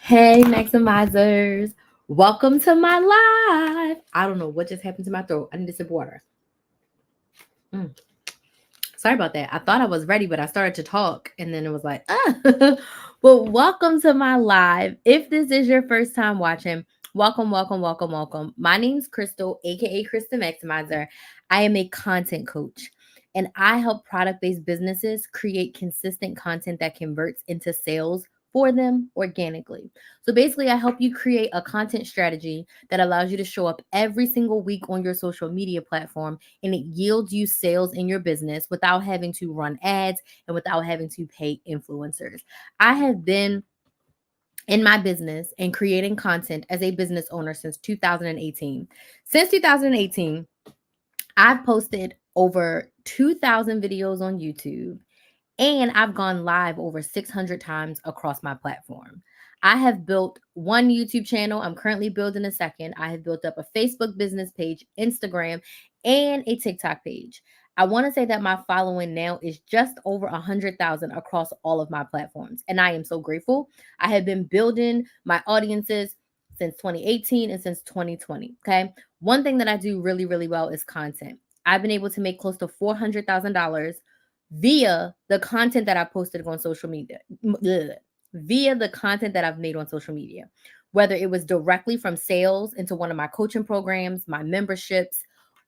Hey, Maximizers. Welcome to my live. I don't know what just happened to my throat. I need a sip of water. Mm. Sorry about that. I thought I was ready, but I started to talk and then it was like, ah. Well, welcome to my live. If this is your first time watching, welcome, welcome, welcome, welcome. My name's Crystal, aka Krista Maximizer. I am a content coach and I help product based businesses create consistent content that converts into sales for them organically. So basically, I help you create a content strategy that allows you to show up every single week on your social media platform and it yields you sales in your business without having to run ads and without having to pay influencers. I have been in my business and creating content as a business owner since 2018. Since 2018, I've posted over 2,000 videos on YouTube and I've gone live over 600 times across my platform. I have built one YouTube channel. I'm currently building a second. I have built up a Facebook business page, Instagram, and a TikTok page. I want to say that my following now is just over 100,000 across all of my platforms. And I am so grateful. I have been building my audiences since 2018 and since 2020. Okay. One thing that I do really, really well is content. I've been able to make close to $400,000 via the content that I posted on social media, via the content that I've made on social media, whether it was directly from sales into one of my coaching programs, my memberships,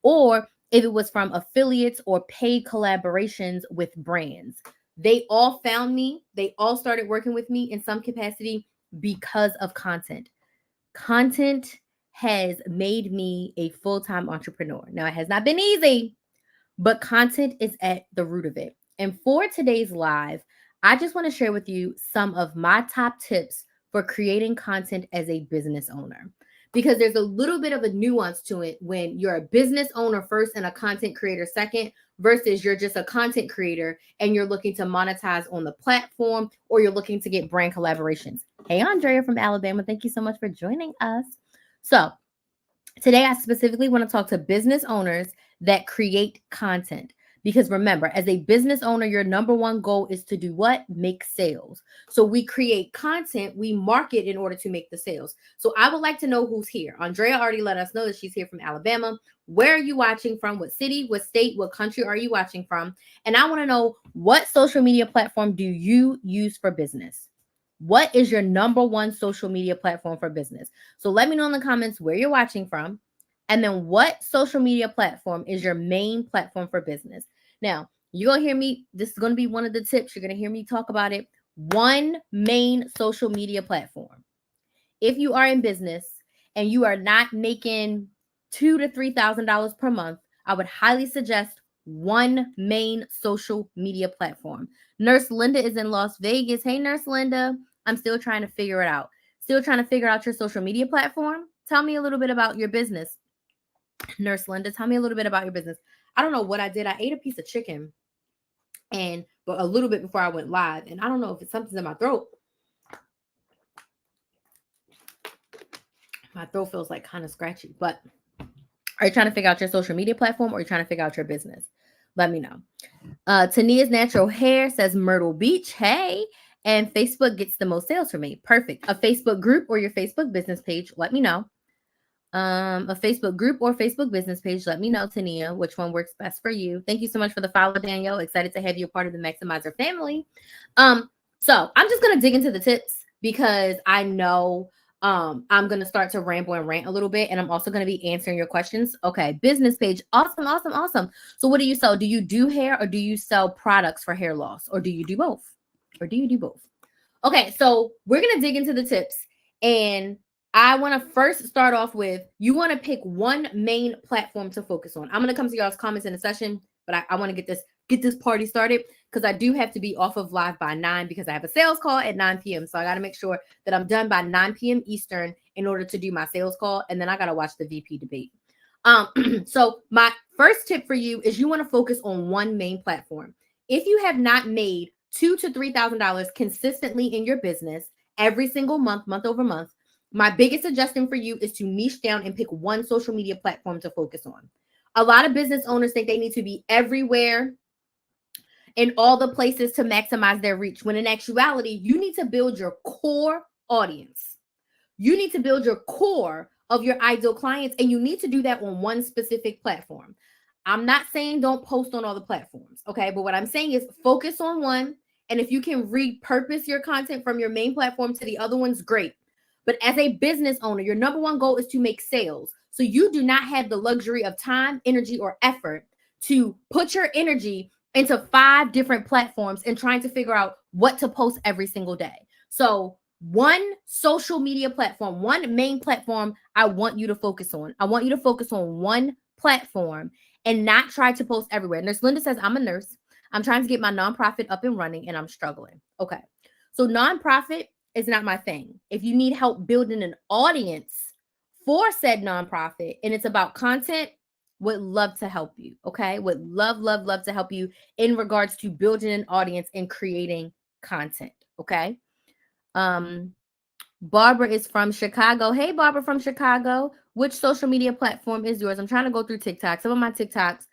or if it was from affiliates or paid collaborations with brands. They all found me. They all started working with me in some capacity because of content. Content has made me a full time entrepreneur. Now, it has not been easy, but content is at the root of it. And for today's live, I just want to share with you some of my top tips for creating content as a business owner. Because there's a little bit of a nuance to it when you're a business owner first and a content creator second, versus you're just a content creator and you're looking to monetize on the platform or you're looking to get brand collaborations. Hey, Andrea from Alabama, thank you so much for joining us. So, today, I specifically want to talk to business owners that create content. Because remember, as a business owner, your number one goal is to do what? Make sales. So we create content, we market in order to make the sales. So I would like to know who's here. Andrea already let us know that she's here from Alabama. Where are you watching from? What city, what state, what country are you watching from? And I want to know, what social media platform do you use for business? What is your number one social media platform for business? So let me know in the comments where you're watching from. And then what social media platform is your main platform for business? Now, you're going to hear me. This is going to be one of the tips. You're going to hear me talk about it. One main social media platform. If you are in business and you are not making $2,000 to $3,000 per month, I would highly suggest one main social media platform. Nurse Linda is in Las Vegas. Hey, Nurse Linda. I'm still trying to figure it out. Still trying to figure out your social media platform. Tell me a little bit about your business. Nurse Linda, tell me a little bit about your business. I don't know what I did. I ate a piece of chicken and but a little bit before I went live. And I don't know if it's something's in my throat. My throat feels like kind of scratchy. But are you trying to figure out your social media platform or are you trying to figure out your business? Let me know. Tania's Natural Hair says Myrtle Beach. Hey. And Facebook gets the most sales for me. Perfect. A Facebook group or your Facebook business page. Let me know. A Facebook group or Facebook business page. Let me know, Tania, which one works best for you. Thank you so much for the follow, Danielle. Excited to have you a part of the Maximizer family. So I'm just gonna dig into the tips because I know I'm gonna start to ramble and rant a little bit, and I'm also gonna be answering your questions. Okay, business page. Awesome, awesome, awesome. So what do you sell? Do you do hair or do you sell products for hair loss? Or do you do both? Or do you do both? Okay, so we're gonna dig into the tips and I want to first start off with you want to pick one main platform to focus on. I'm going to come to y'all's comments in a session, but I want to get this party started because I do have to be off of live by 9 because I have a sales call at 9 p.m. So I got to make sure that I'm done by 9 p.m. Eastern in order to do my sales call. And then I got to watch the VP debate. So my first tip for you is you want to focus on one main platform. If you have not made $2,000 to $3,000 consistently in your business every single month, month over month, my biggest suggestion for you is to niche down and pick one social media platform to focus on. A lot of business owners think they need to be everywhere in all the places to maximize their reach, when in actuality, you need to build your core audience. You need to build your core of your ideal clients, and you need to do that on one specific platform. I'm not saying don't post on all the platforms, okay? But what I'm saying is focus on one, and if you can repurpose your content from your main platform to the other ones, great. But as a business owner, your number one goal is to make sales. So you do not have the luxury of time, energy, or effort to put your energy into 5 different platforms and trying to figure out what to post every single day. So one social media platform, one main platform I want you to focus on. I want you to focus on one platform and not try to post everywhere. Nurse Linda says, I'm a nurse. I'm trying to get my nonprofit up and running and I'm struggling. Okay. So nonprofit is not my thing. If you need help building an audience for said nonprofit and it's about content, would love to help you. Okay. Would love to help you in regards to building an audience and creating content. Okay. Barbara is from Chicago. Hey, Barbara from Chicago. Which social media platform is yours? I'm trying to go through TikTok. Some of my TikToks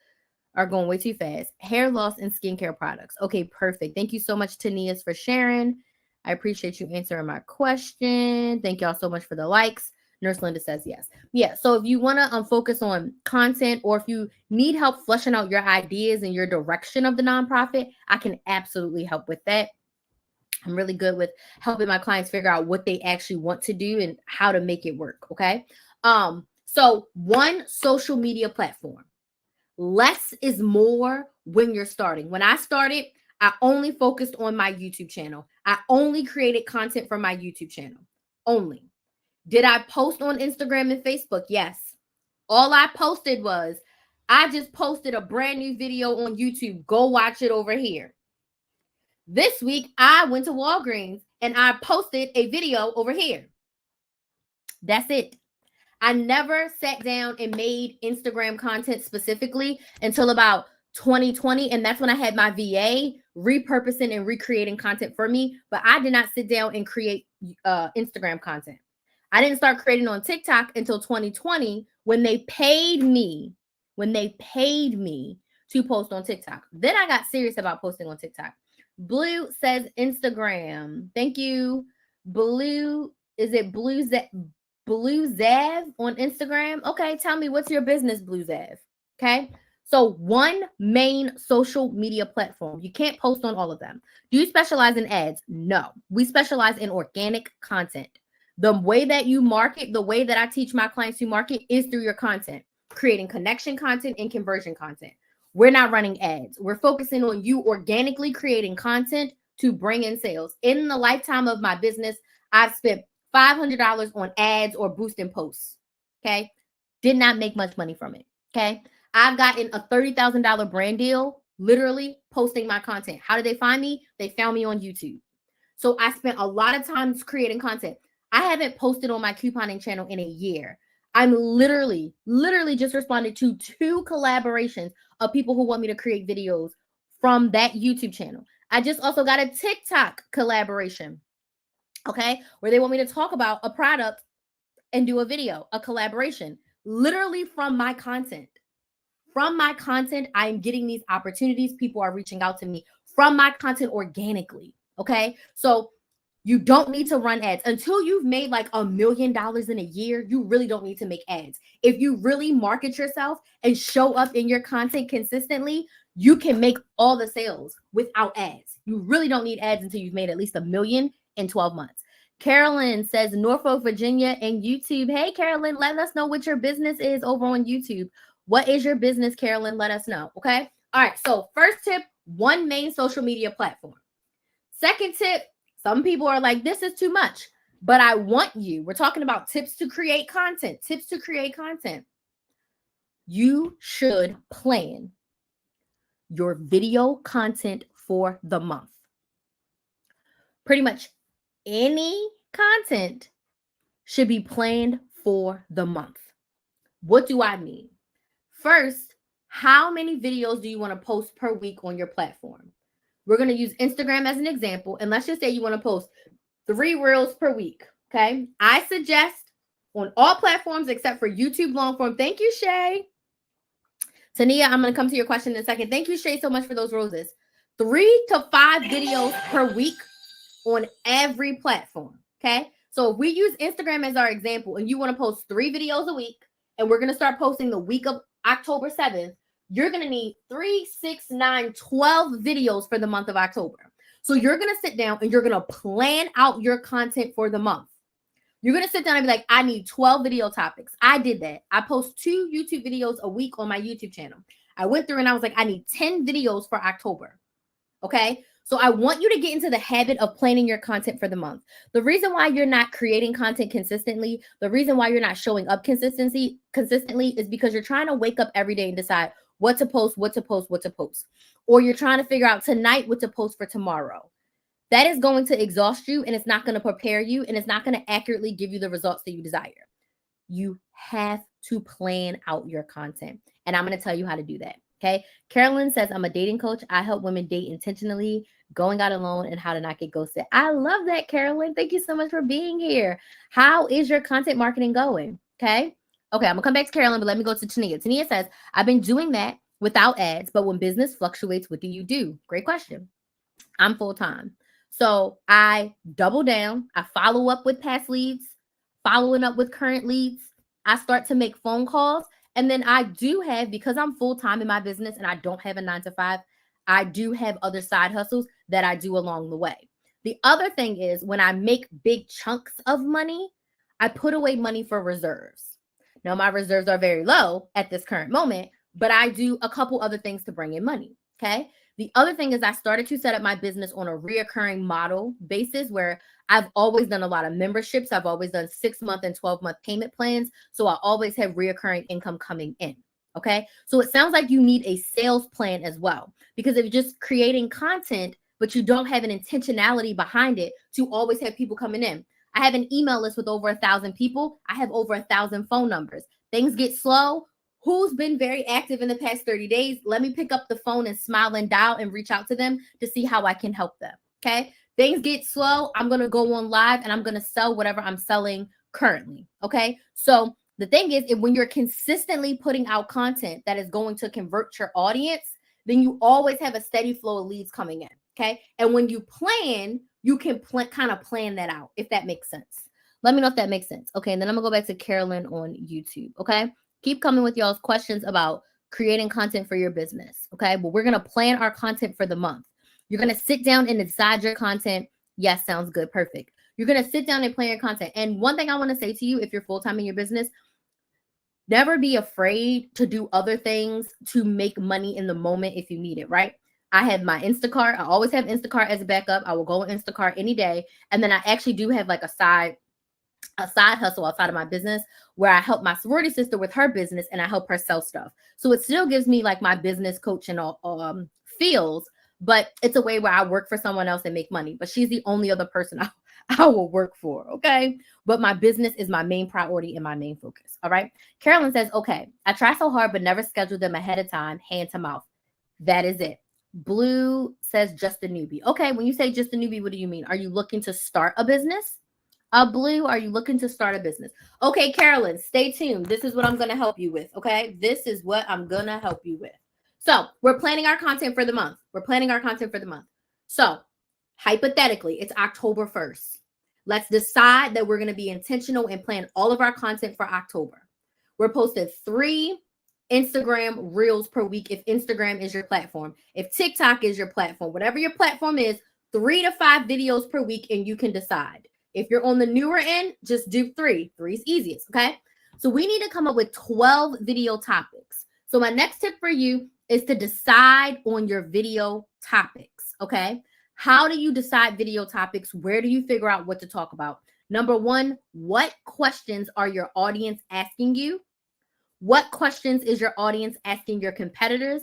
are going way too fast. Hair loss and skincare products. Okay, perfect. Thank you so much, Tanias, for sharing. I appreciate you answering my question. Thank y'all so much for the likes. Nurse Linda says yes. Yeah, so if you want to focus on content or if you need help fleshing out your ideas and your direction of the nonprofit, I can absolutely help with that. I'm really good with helping my clients figure out what they actually want to do and how to make it work, okay? So one social media platform. Less is more when you're starting. When I started, I only focused on my YouTube channel. I only created content for my YouTube channel. Only. Did I post on Instagram and Facebook? Yes. All I posted was, I just posted a brand new video on YouTube. Go watch it over here. This week, I went to Walgreens and I posted a video over here. That's it. I never sat down and made Instagram content specifically until about 2020. And that's when I had my VA repurposing and recreating content for me. But I did not sit down and create Instagram content. I didn't start creating on TikTok until 2020 when they paid me to post on TikTok. Then I got serious about posting on TikTok. Blue says Instagram. Thank you. Blue, is it Blue Zav on Instagram? Okay, tell me, what's your business, Blue Zav? Okay, so one main social media platform. You can't post on all of them. Do you specialize in ads? No, we specialize in organic content. The way that you market, the way that I teach my clients to market is through your content, creating connection content and conversion content. We're not running ads. We're focusing on you organically creating content to bring in sales. In the lifetime of my business, I've spent $500 on ads or boosting posts. Okay. Did not make much money from it. Okay. I've gotten a $30,000 brand deal, literally posting my content. How did they find me? They found me on YouTube. So I spent a lot of time creating content. I haven't posted on my couponing channel in a year. I'm literally just responded to 2 collaborations of people who want me to create videos from that YouTube channel. I just also got a TikTok collaboration, okay, where they want me to talk about a product and do a video, a collaboration, literally from my content. From my content, I'm getting these opportunities. People are reaching out to me from my content organically, okay? So you don't need to run ads until you've made like $1 million in a year. You really don't need to make ads. If you really market yourself and show up in your content consistently, you can make all the sales without ads. You really don't need ads until you've made at least $1 million in 12 months. Carolyn says Norfolk, Virginia and YouTube. Hey, Carolyn, let us know what your business is over on YouTube. What is your business, Carolyn? Let us know. Okay. All right. So first tip, one main social media platform. Second tip, some people are like, this is too much, but I want you. We're talking about tips to create content, You should plan your video content for the month. Pretty much any content should be planned for the month. What do I mean? First, how many videos do you want to post per week on your platform? We're going to use Instagram as an example. And let's just say you want to post 3 reels per week. Okay. I suggest on all platforms except for YouTube long form. Thank you, Shay. Tania, I'm going to come to your question in a second. Thank you, Shay, so much for those roses. 3 to 5 videos per week on every platform. Okay. So if we use Instagram as our example and you want to post 3 videos a week and we're going to start posting the week of October 7th, you're going to need 3, 6, 9, 12 videos for the month of October. So you're going to sit down and you're going to plan out your content for the month. You're going to sit down and be like, I need 12 video topics. I did that. I post 2 YouTube videos a week on my YouTube channel. I went through and I was like, I need 10 videos for October. Okay. So I want you to get into the habit of planning your content for the month. The reason why you're not creating content consistently, the reason why you're not showing up consistently is because you're trying to wake up every day and decide what to post. Or you're trying to figure out tonight what to post for tomorrow. That is going to exhaust you and it's not going to prepare you and it's not going to accurately give you the results that you desire. You have to plan out your content. And I'm going to tell you how to do that. Okay. Carolyn says, I'm a dating coach. I help women date intentionally, going out alone, and how to not get ghosted. I love that, Carolyn. Thank you so much for being here. How is your content marketing going? Okay. Okay. I'm going to come back to Carolyn, but let me go to Tania. Tania says, I've been doing that without ads, but when business fluctuates, what do you do? Great question. I'm full-time. So I double down. I follow up with past leads, following up with current leads. I start to make phone calls. And then I do have, because I'm full-time in my business and I don't have a 9-to-5, I do have other side hustles that I do along the way. The other thing is when I make big chunks of money, I put away money for reserves. Now, my reserves are very low at this current moment, but I do a couple other things to bring in money. Okay. The other thing is I started to set up my business on a reoccurring model basis where I've always done a lot of memberships. I've always done 6-month and 12-month payment plans. So I always have reoccurring income coming in. Okay. So it sounds like you need a sales plan as well, because if you're just creating content, but you don't have an intentionality behind it to always have people coming in. I have an email list with over 1,000 people. I have over 1,000 phone numbers. Things get slow. Who's been very active in the past 30 days? Let me pick up the phone and smile and dial and reach out to them to see how I can help them. Okay. Things get slow. I'm going to go on live and I'm going to sell whatever I'm selling currently. Okay. So the thing is, when you're consistently putting out content that is going to convert your audience, then you always have a steady flow of leads coming in. Okay. And when you plan, you can kind of plan that out, if that makes sense. Let me know if that makes sense. Okay. And then I'm gonna go back to Carolyn on YouTube. Okay. Keep coming with y'all's questions about creating content for your business. Okay. But we're going to plan our content for the month. You're going to sit down and decide your content. Yes. Sounds good. Perfect. You're going to sit down and plan your content. And one thing I want to say to you, if you're full-time in your business, never be afraid to do other things to make money in the moment if you need it, right? I have my Instacart. I always have Instacart as a backup. I will go on Instacart any day. And then I actually do have like a side hustle outside of my business where I help my sorority sister with her business and I help her sell stuff. So it still gives me like my business coach and all feels, but it's a way where I work for someone else and make money. But she's the only other person I will work for. Okay. But my business is my main priority and my main focus. All right. Carolyn says, okay, I try so hard, but never schedule them ahead of time, hand to mouth. That is it. Blue says just a newbie. Okay. When you say just a newbie, what do you mean? Are you looking to start a business? Blue, are you looking to start a business? Okay, Carolyn, stay tuned. This is what I'm going to help you with. Okay. This is what I'm going to help you with. So we're planning our content for the month. So hypothetically, it's October 1st. Let's decide that we're going to be intentional and plan all of our content for October. We're posting 3 Instagram reels per week if Instagram is your platform. If TikTok is your platform, whatever your platform is, 3 to 5 videos per week, and you can decide. If you're on the newer end, just do 3. 3 is easiest, okay? So we need to come up with 12 video topics. So my next tip for you is to decide on your video topics, okay? How do you decide video topics? Where do you figure out what to talk about? Number 1, what questions are your audience asking you? What questions is your audience asking your competitors?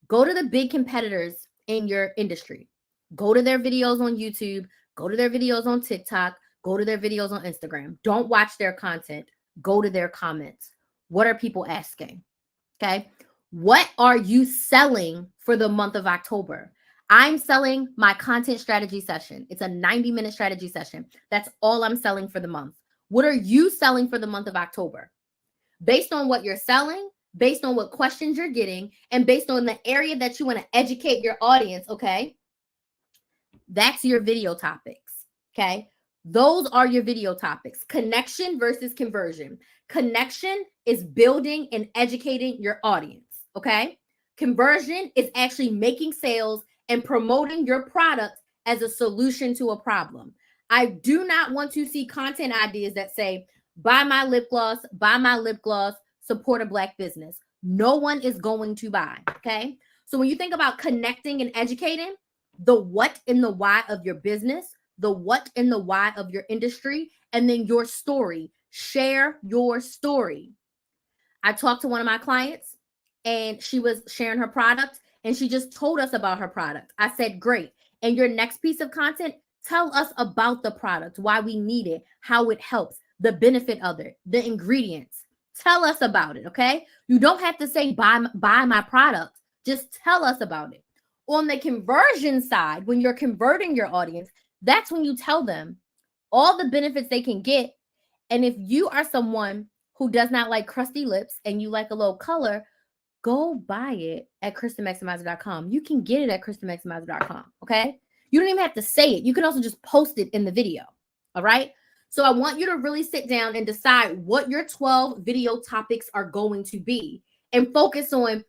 Go to the big competitors in your industry. Go to their videos on YouTube. Go to their videos on TikTok. Go to their videos on Instagram. Don't watch their content. Go to their comments. What are people asking? Okay. What are you selling for the month of October? I'm selling my content strategy session. It's a 90-minute strategy session. That's all I'm selling for the month. What are you selling for the month of October? Based on what you're selling, based on what questions you're getting, and based on the area that you want to educate your audience, okay? That's your video topics, okay? Those are your video topics. Connection versus conversion. Connection is building and educating your audience, okay? Conversion is actually making sales and promoting your product as a solution to a problem. I do not want to see content ideas that say, buy my lip gloss, support a Black business. No one is going to buy, okay? So when you think about connecting and educating, the what and the why of your business, the what and the why of your industry, and then your story. Share your story. I talked to one of my clients and she was sharing her product and she just told us about her product. I said, great. And your next piece of content, tell us about the product, why we need it, how it helps, the benefit of it, the ingredients. Tell us about it, okay? You don't have to say buy my product. Just tell us about it. On the conversion side, when you're converting your audience, that's when you tell them all the benefits they can get. And if you are someone who does not like crusty lips and you like a little color, go buy it at KristenMaximizer.com. You can get it at KristenMaximizer.com, okay? You don't even have to say it. You can also just post it in the video, all right? So I want you to really sit down and decide what your 12 video topics are going to be and focus on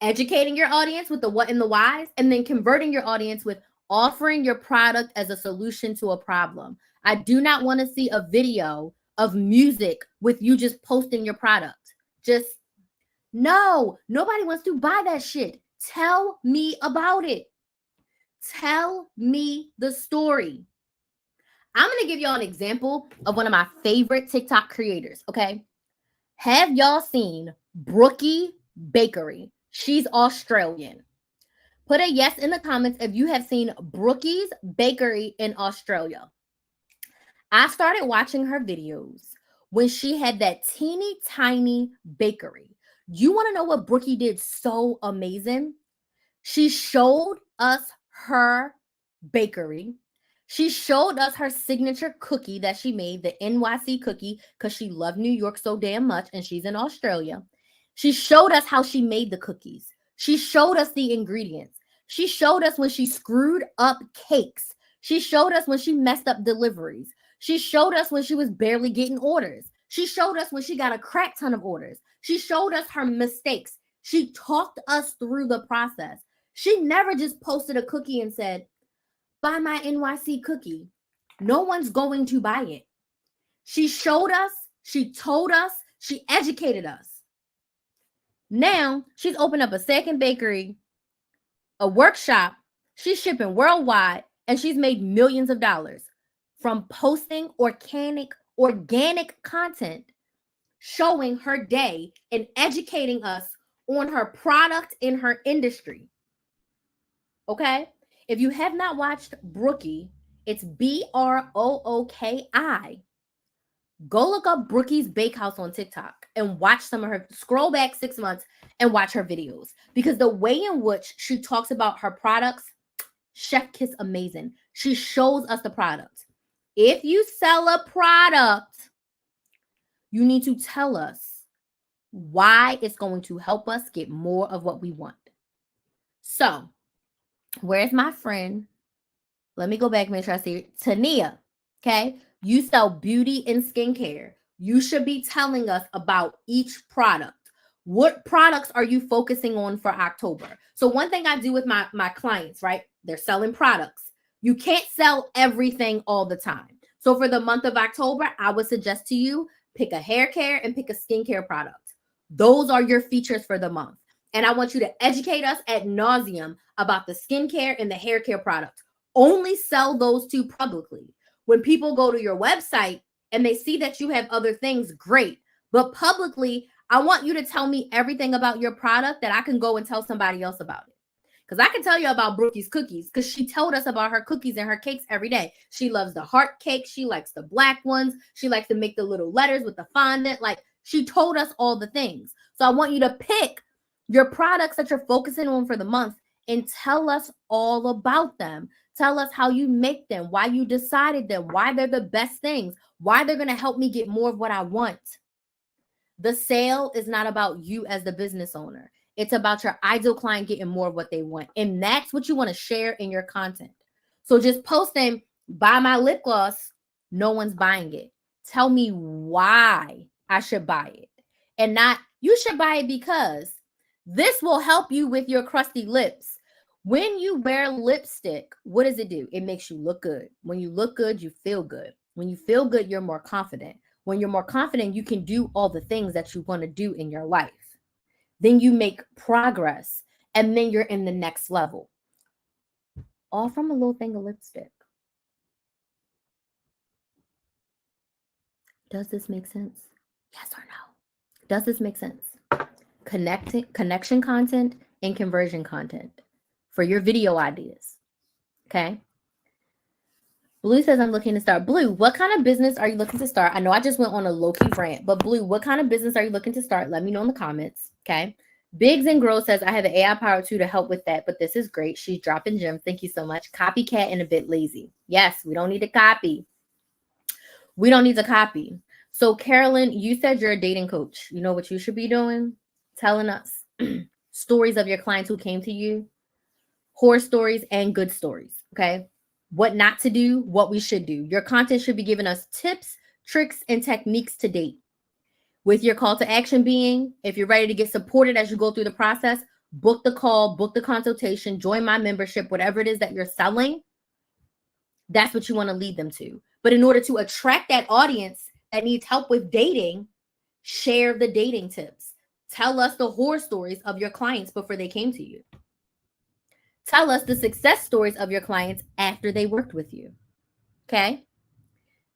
educating your audience with the what and the whys, and then converting your audience with offering your product as a solution to a problem. I do not want to see a video of music with you just posting your product. Just no, nobody wants to buy that shit. Tell me about it. Tell me the story. I'm going to give y'all an example of one of my favorite TikTok creators, okay? Have y'all seen Brookie Bakery? She's Australian. Put a yes in the comments if you have seen Brookie's Bakery in Australia. I started watching her videos when she had that teeny tiny bakery. You want to know what Brookie did so amazing? She showed us her bakery. She showed us her signature cookie that she made, the NYC cookie, because she loved New York so damn much and she's in Australia. She showed us how she made the cookies. She showed us the ingredients. She showed us when she screwed up cakes. She showed us when she messed up deliveries. She showed us when she was barely getting orders. She showed us when she got a crap ton of orders. She showed us her mistakes. She talked us through the process. She never just posted a cookie and said, buy my NYC cookie. No one's going to buy it. She showed us, she told us, she educated us. Now she's opened up a second bakery, a workshop. She's shipping worldwide, and she's made millions of dollars from posting organic content, showing her day and educating us on her product in her industry. Okay? If you have not watched Brookie, it's Brooki. Go look up Brookie's Bakehouse on TikTok and watch some of her, scroll back 6 months and watch her videos, because the way in which she talks about her products, chef kiss amazing. She shows us the product. If you sell a product, you need to tell us why it's going to help us get more of what we want. So, where's my friend? Let me go back, make sure I see it. Tania, okay? You sell beauty and skincare. You should be telling us about each product. What products are you focusing on for October? So one thing I do with my clients, right? They're selling products. You can't sell everything all the time. So for the month of October, I would suggest to you, pick a hair care and pick a skincare product. Those are your features for the month. And I want you to educate us ad nauseum about the skincare and the hair care product. Only sell those two publicly. When people go to your website and they see that you have other things, great. But publicly, I want you to tell me everything about your product that I can go and tell somebody else about it. Because I can tell you about Brookie's cookies, because she told us about her cookies and her cakes every day. She loves the heart cake. She likes the black ones. She likes to make the little letters with the fondant. Like, she told us all the things. So I want you to pick your products that you're focusing on for the month and tell us all about them. Tell us how you make them, why you decided them, why they're the best things, why they're going to help me get more of what I want. The sale is not about you as the business owner. It's about your ideal client getting more of what they want. And that's what you want to share in your content. So just posting, buy my lip gloss No one's buying it. Tell me why I should buy it. And not, you should buy it because this will help you with your crusty lips. When you wear lipstick, what does it do? It makes you look good. When you look good, you feel good. When you feel good, you're more confident. When you're more confident, you can do all the things that you want to do in your life. Then you make progress, and then you're in the next level. All from a little thing of lipstick. Does this make sense? Yes or no? Does this make sense? Connection content and conversion content for your video ideas. Okay. Blue says, I'm looking to start. Blue, what kind of business are you looking to start? I know I just went on a low-key rant, but Blue, what kind of business are you looking to start? Let me know in the comments. Okay. Biggs and Grow says, I have an AI power too to help with that, but this is great. She's dropping gems. Thank you so much. Copycat and a bit lazy. Yes, we don't need to copy. We don't need to copy. So Carolyn, you said you're a dating coach. You know what you should be doing? Telling us stories of your clients who came to you, horror stories and good stories. Okay. What not to do, what we should do. Your content should be giving us tips, tricks, and techniques to date. With your call to action being, if you're ready to get supported as you go through the process, book the call, book the consultation, join my membership, whatever it is that you're selling. That's what you want to lead them to. But in order to attract that audience that needs help with dating, share the dating tips. Tell us the horror stories of your clients before they came to you. Tell us the success stories of your clients after they worked with you. Okay?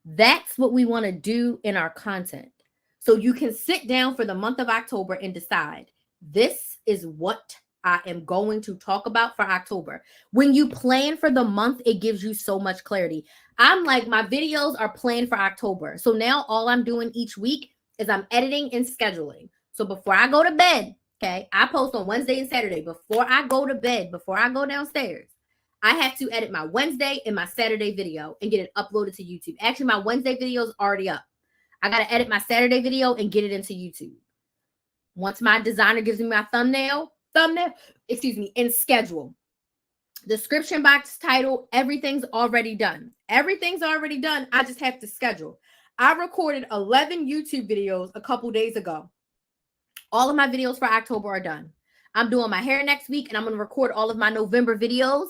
That's what we want to do in our content. So you can sit down for the month of October and decide, this is what I am going to talk about for October. When you plan for the month, it gives you so much clarity. I'm like, my videos are planned for October. So now all I'm doing each week is I'm editing and scheduling. So before I go to bed, okay, I post on Wednesday and Saturday. Before I go to bed, before I go downstairs, I have to edit my Wednesday and my Saturday video and get it uploaded to YouTube. Actually, my Wednesday video is already up. I got to edit my Saturday video and get it into YouTube. Once my designer gives me my thumbnail, and schedule. Description box, title, everything's already done. Everything's already done. I just have to schedule. I recorded 11 YouTube videos a couple days ago. All of my videos for October are done. I'm doing my hair next week, and I'm going to record all of my November videos.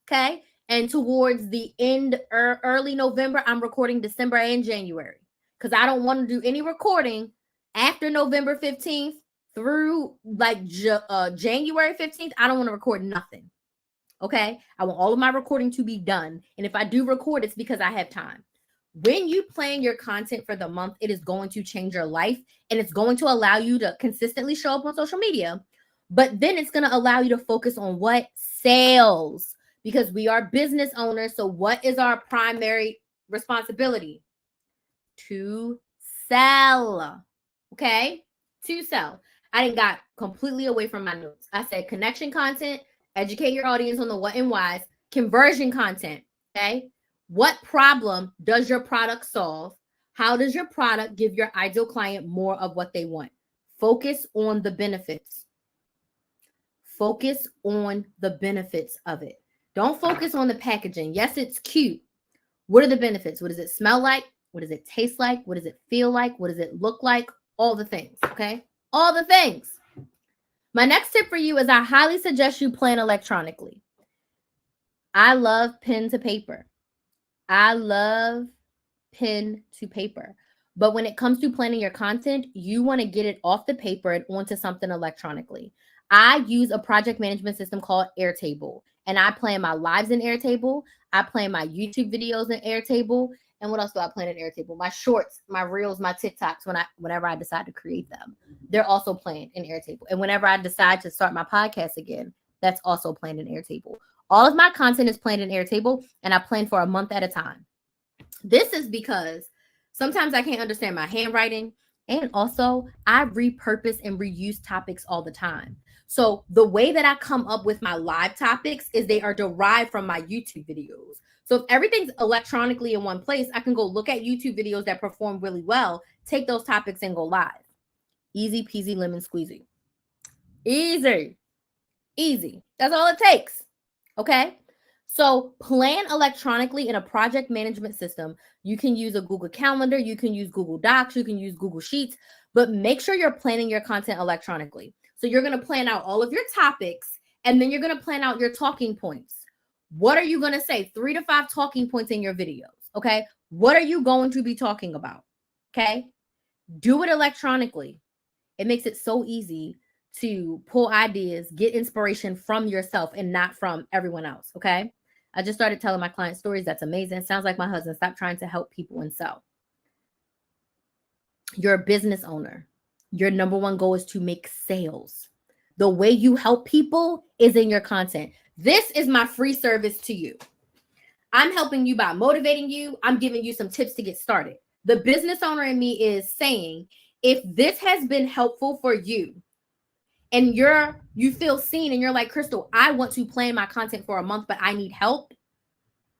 Okay. And towards the end, early November, I'm recording December and January because I don't want to do any recording after November 15th through like January 15th. I don't want to record nothing. Okay. I want all of my recording to be done. And if I do record, it's because I have time. When you plan your content for the month, it is going to change your life and it's going to allow you to consistently show up on social media. But then it's going to allow you to focus on what? Sales. Because we are business owners. So what is our primary responsibility? To sell. Okay? To sell. I didn't got completely away from my notes. I said connection content, educate your audience on the what and whys, conversion content. Okay? What problem does your product solve? How does your product give your ideal client more of what they want? Focus on the benefits. Focus on the benefits of it. Don't focus on the packaging. Yes, it's cute. What are the benefits? What does it smell like? What does it taste like? What does it feel like? What does it look like? All the things, okay? All the things. My next tip for you is I highly suggest you plan electronically. I love pen to paper. I love pen to paper. But when it comes to planning your content, you want to get it off the paper and onto something electronically. I use a project management system called Airtable, and I plan my lives in Airtable. I plan my YouTube videos in Airtable. And what else do I plan in Airtable? My shorts, my reels, my TikToks, whenever I decide to create them, they're also planned in Airtable. And whenever I decide to start my podcast again, that's also planned in Airtable. All of my content is planned in Airtable, and I plan for a month at a time. This is because sometimes I can't understand my handwriting, and also I repurpose and reuse topics all the time. So the way that I come up with my live topics is they are derived from my YouTube videos. So if everything's electronically in one place, I can go look at YouTube videos that perform really well, take those topics and go live. Easy peasy lemon squeezy. Easy. Easy. That's all it takes. Okay. So plan electronically in a project management system. You can use a Google Calendar, you can use Google Docs, you can use Google Sheets, but make sure you're planning your content electronically. So you're going to plan out all of your topics, and then you're going to plan out your talking points. What are you going to say? 3 to 5 talking points in your videos. Okay. What are you going to be talking about? Okay. Do it electronically. It makes it so easy to pull ideas, get inspiration from yourself and not from everyone else. Okay. I just started telling my client stories. That's amazing. Sounds like my husband. Stop trying to help people and sell. You're a business owner. Your number one goal is to make sales. The way you help people is in your content. This is my free service to you. I'm helping you by motivating you. I'm giving you some tips to get started. The business owner in me is saying, if this has been helpful for you and you feel seen and you're like, Crystal, I want to plan my content for a month, but I need help.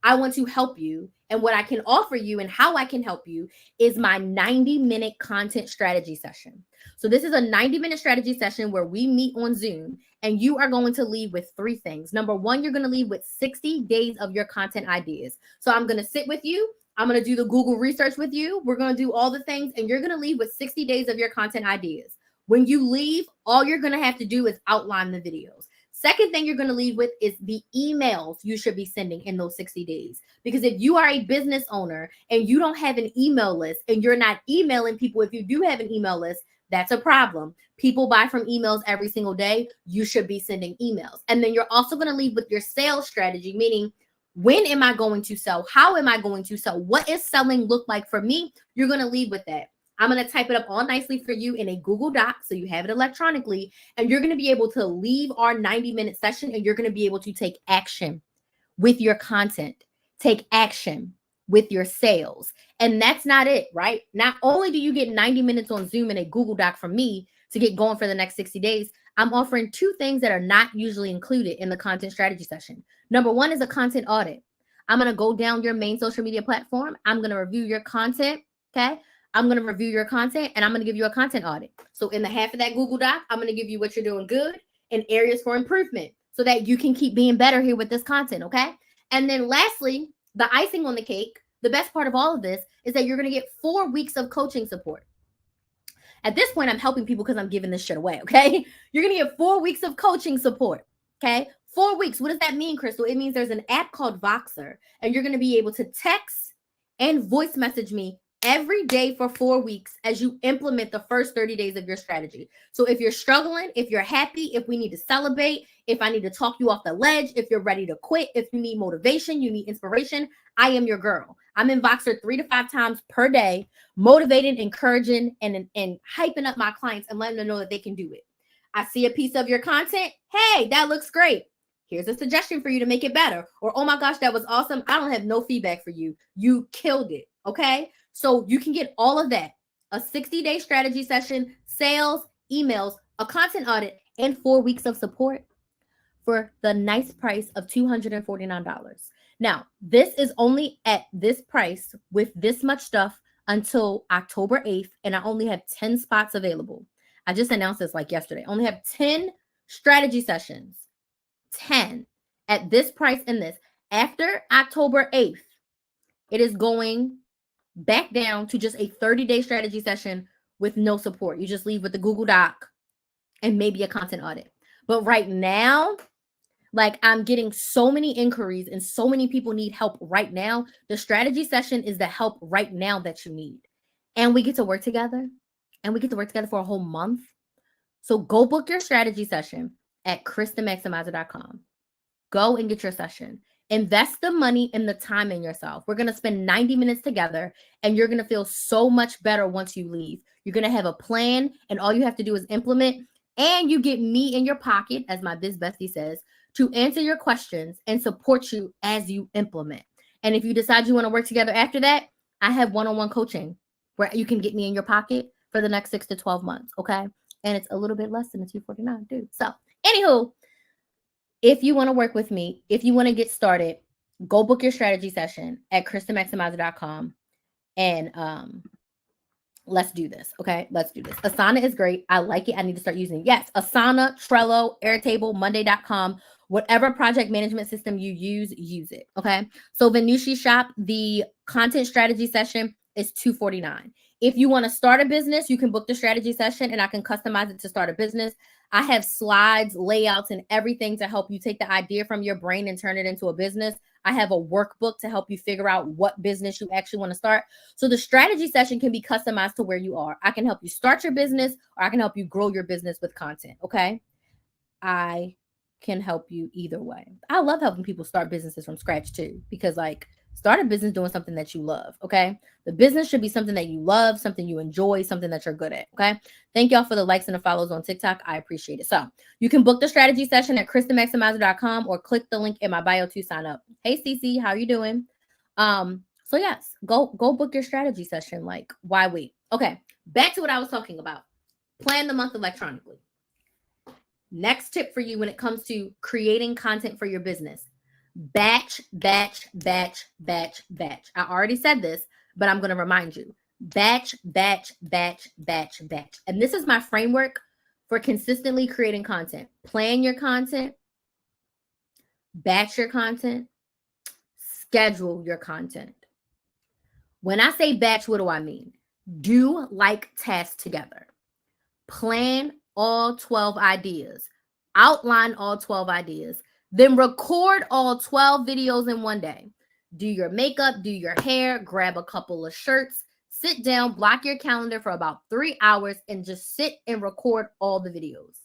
I want to help you. And what I can offer you and how I can help you is my 90-minute content strategy session. So this is a 90-minute strategy session where we meet on Zoom, and you are going to leave with 3 things. Number 1, you're going to leave with 60 days of your content ideas. So I'm going to sit with you. I'm going to do the Google research with you. We're going to do all the things, and you're going to leave with 60 days of your content ideas. When you leave, all you're going to have to do is outline the videos. Second thing you're going to leave with is the emails you should be sending in those 60 days. Because if you are a business owner and you don't have an email list and you're not emailing people, if you do have an email list, that's a problem. People buy from emails every single day. You should be sending emails. And then you're also going to leave with your sales strategy, meaning when am I going to sell? How am I going to sell? What is selling look like for me? You're going to leave with that. I'm going to type it up all nicely for you in a Google Doc so you have it electronically, and you're going to be able to leave our 90-minute session and you're going to be able to take action with your content, take action with your sales. And that's not it, right? Not only do you get 90 minutes on Zoom in a Google Doc from me to get going for the next 60 days, I'm offering 2 things that are not usually included in the content strategy session. Number 1 is a content audit. I'm going to go down your main social media platform. I'm going to review your content, okay? I'm going to review your content and I'm going to give you a content audit. So in the half of that Google Doc, I'm going to give you what you're doing good and areas for improvement so that you can keep being better here with this content, okay? And then lastly, the icing on the cake, the best part of all of this is that you're going to get 4 weeks of coaching support. At this point, I'm helping people because I'm giving this shit away, okay? You're going to get 4 weeks of coaching support, okay? 4 weeks. What does that mean, Crystal? It means there's an app called Voxer, and you're going to be able to text and voice message me every day for 4 weeks as you implement the first 30 days of your strategy. So if you're struggling, if you're happy, if we need to celebrate, if I need to talk you off the ledge, if you're ready to quit, if you need motivation, you need inspiration, I am your girl. I'm in Voxer 3 to 5 times per day, motivating, encouraging, and hyping up my clients and letting them know that they can do it. I see a piece of your content. Hey, that looks great. Here's a suggestion for you to make it better. Or, oh my gosh, that was awesome. I don't have no feedback for you. You killed it. Okay. So you can get all of that, a 60-day strategy session, sales, emails, a content audit, and 4 weeks of support for the nice price of $249. Now, this is only at this price with this much stuff until October 8th, and I only have 10 spots available. I just announced this like yesterday. I only have 10 strategy sessions, 10 at this price and this. After October 8th, it is going back down to just a 30-day strategy session with no support. You just leave with the Google Doc and maybe a content audit. But right now, like I'm getting so many inquiries and so many people need help right now. The strategy session is the help right now that you need. And we get to work together. And we get to work together for a whole month. So go book your strategy session at KristenMaximizer.com. Go and get your session. Invest the money and the time in yourself. We're going to spend 90 minutes together and you're going to feel so much better once you leave. You're going to have a plan and all you have to do is implement, and you get me in your pocket, as my biz bestie says, to answer your questions and support you as you implement. And if you decide you want to work together after that, I have one-on-one coaching where you can get me in your pocket for the next 6 to 12 months. Okay. And it's a little bit less than the $249, dude. So anywho, if you want to work with me, if you want to get started, go book your strategy session at KristenMaximizer.com and let's do this. Okay, let's do this. Asana is great. I like it. I need to start using it. Yes, Asana, Trello, Airtable, Monday.com. Whatever project management system you use it. Okay. So Venushi Shop, the content strategy session is $249. If you want to start a business, you can book the strategy session and I can customize it to start a business. I have slides, layouts, and everything to help you take the idea from your brain and turn it into a business. I have a workbook to help you figure out what business you actually want to start. So the strategy session can be customized to where you are. I can help you start your business or I can help you grow your business with content. Okay. I can help you either way. I love helping people start businesses from scratch too, because like start a business doing something that you love. Okay. The business should be something that you love, something you enjoy, something that you're good at. Okay. Thank y'all for the likes and the follows on TikTok. I appreciate it. So you can book the strategy session at KristenMaximizer.com or click the link in my bio to sign up. Hey, Cece, how you doing? So yes, go book your strategy session. Like, why wait? Okay. Back to what I was talking about. Plan the month electronically. Next tip for you when it comes to creating content for your business. Batch. I already said this, but I'm going to remind you. Batch. And this is my framework for consistently creating content. Plan your content. Batch your content. Schedule your content. When I say batch, what do I mean? Do like tasks together. Plan all 12 ideas. Outline all 12 ideas. Then record all 12 videos in one day. Do your makeup, do your hair, grab a couple of shirts, sit down, block your calendar for about 3 hours, and just sit and record all the videos.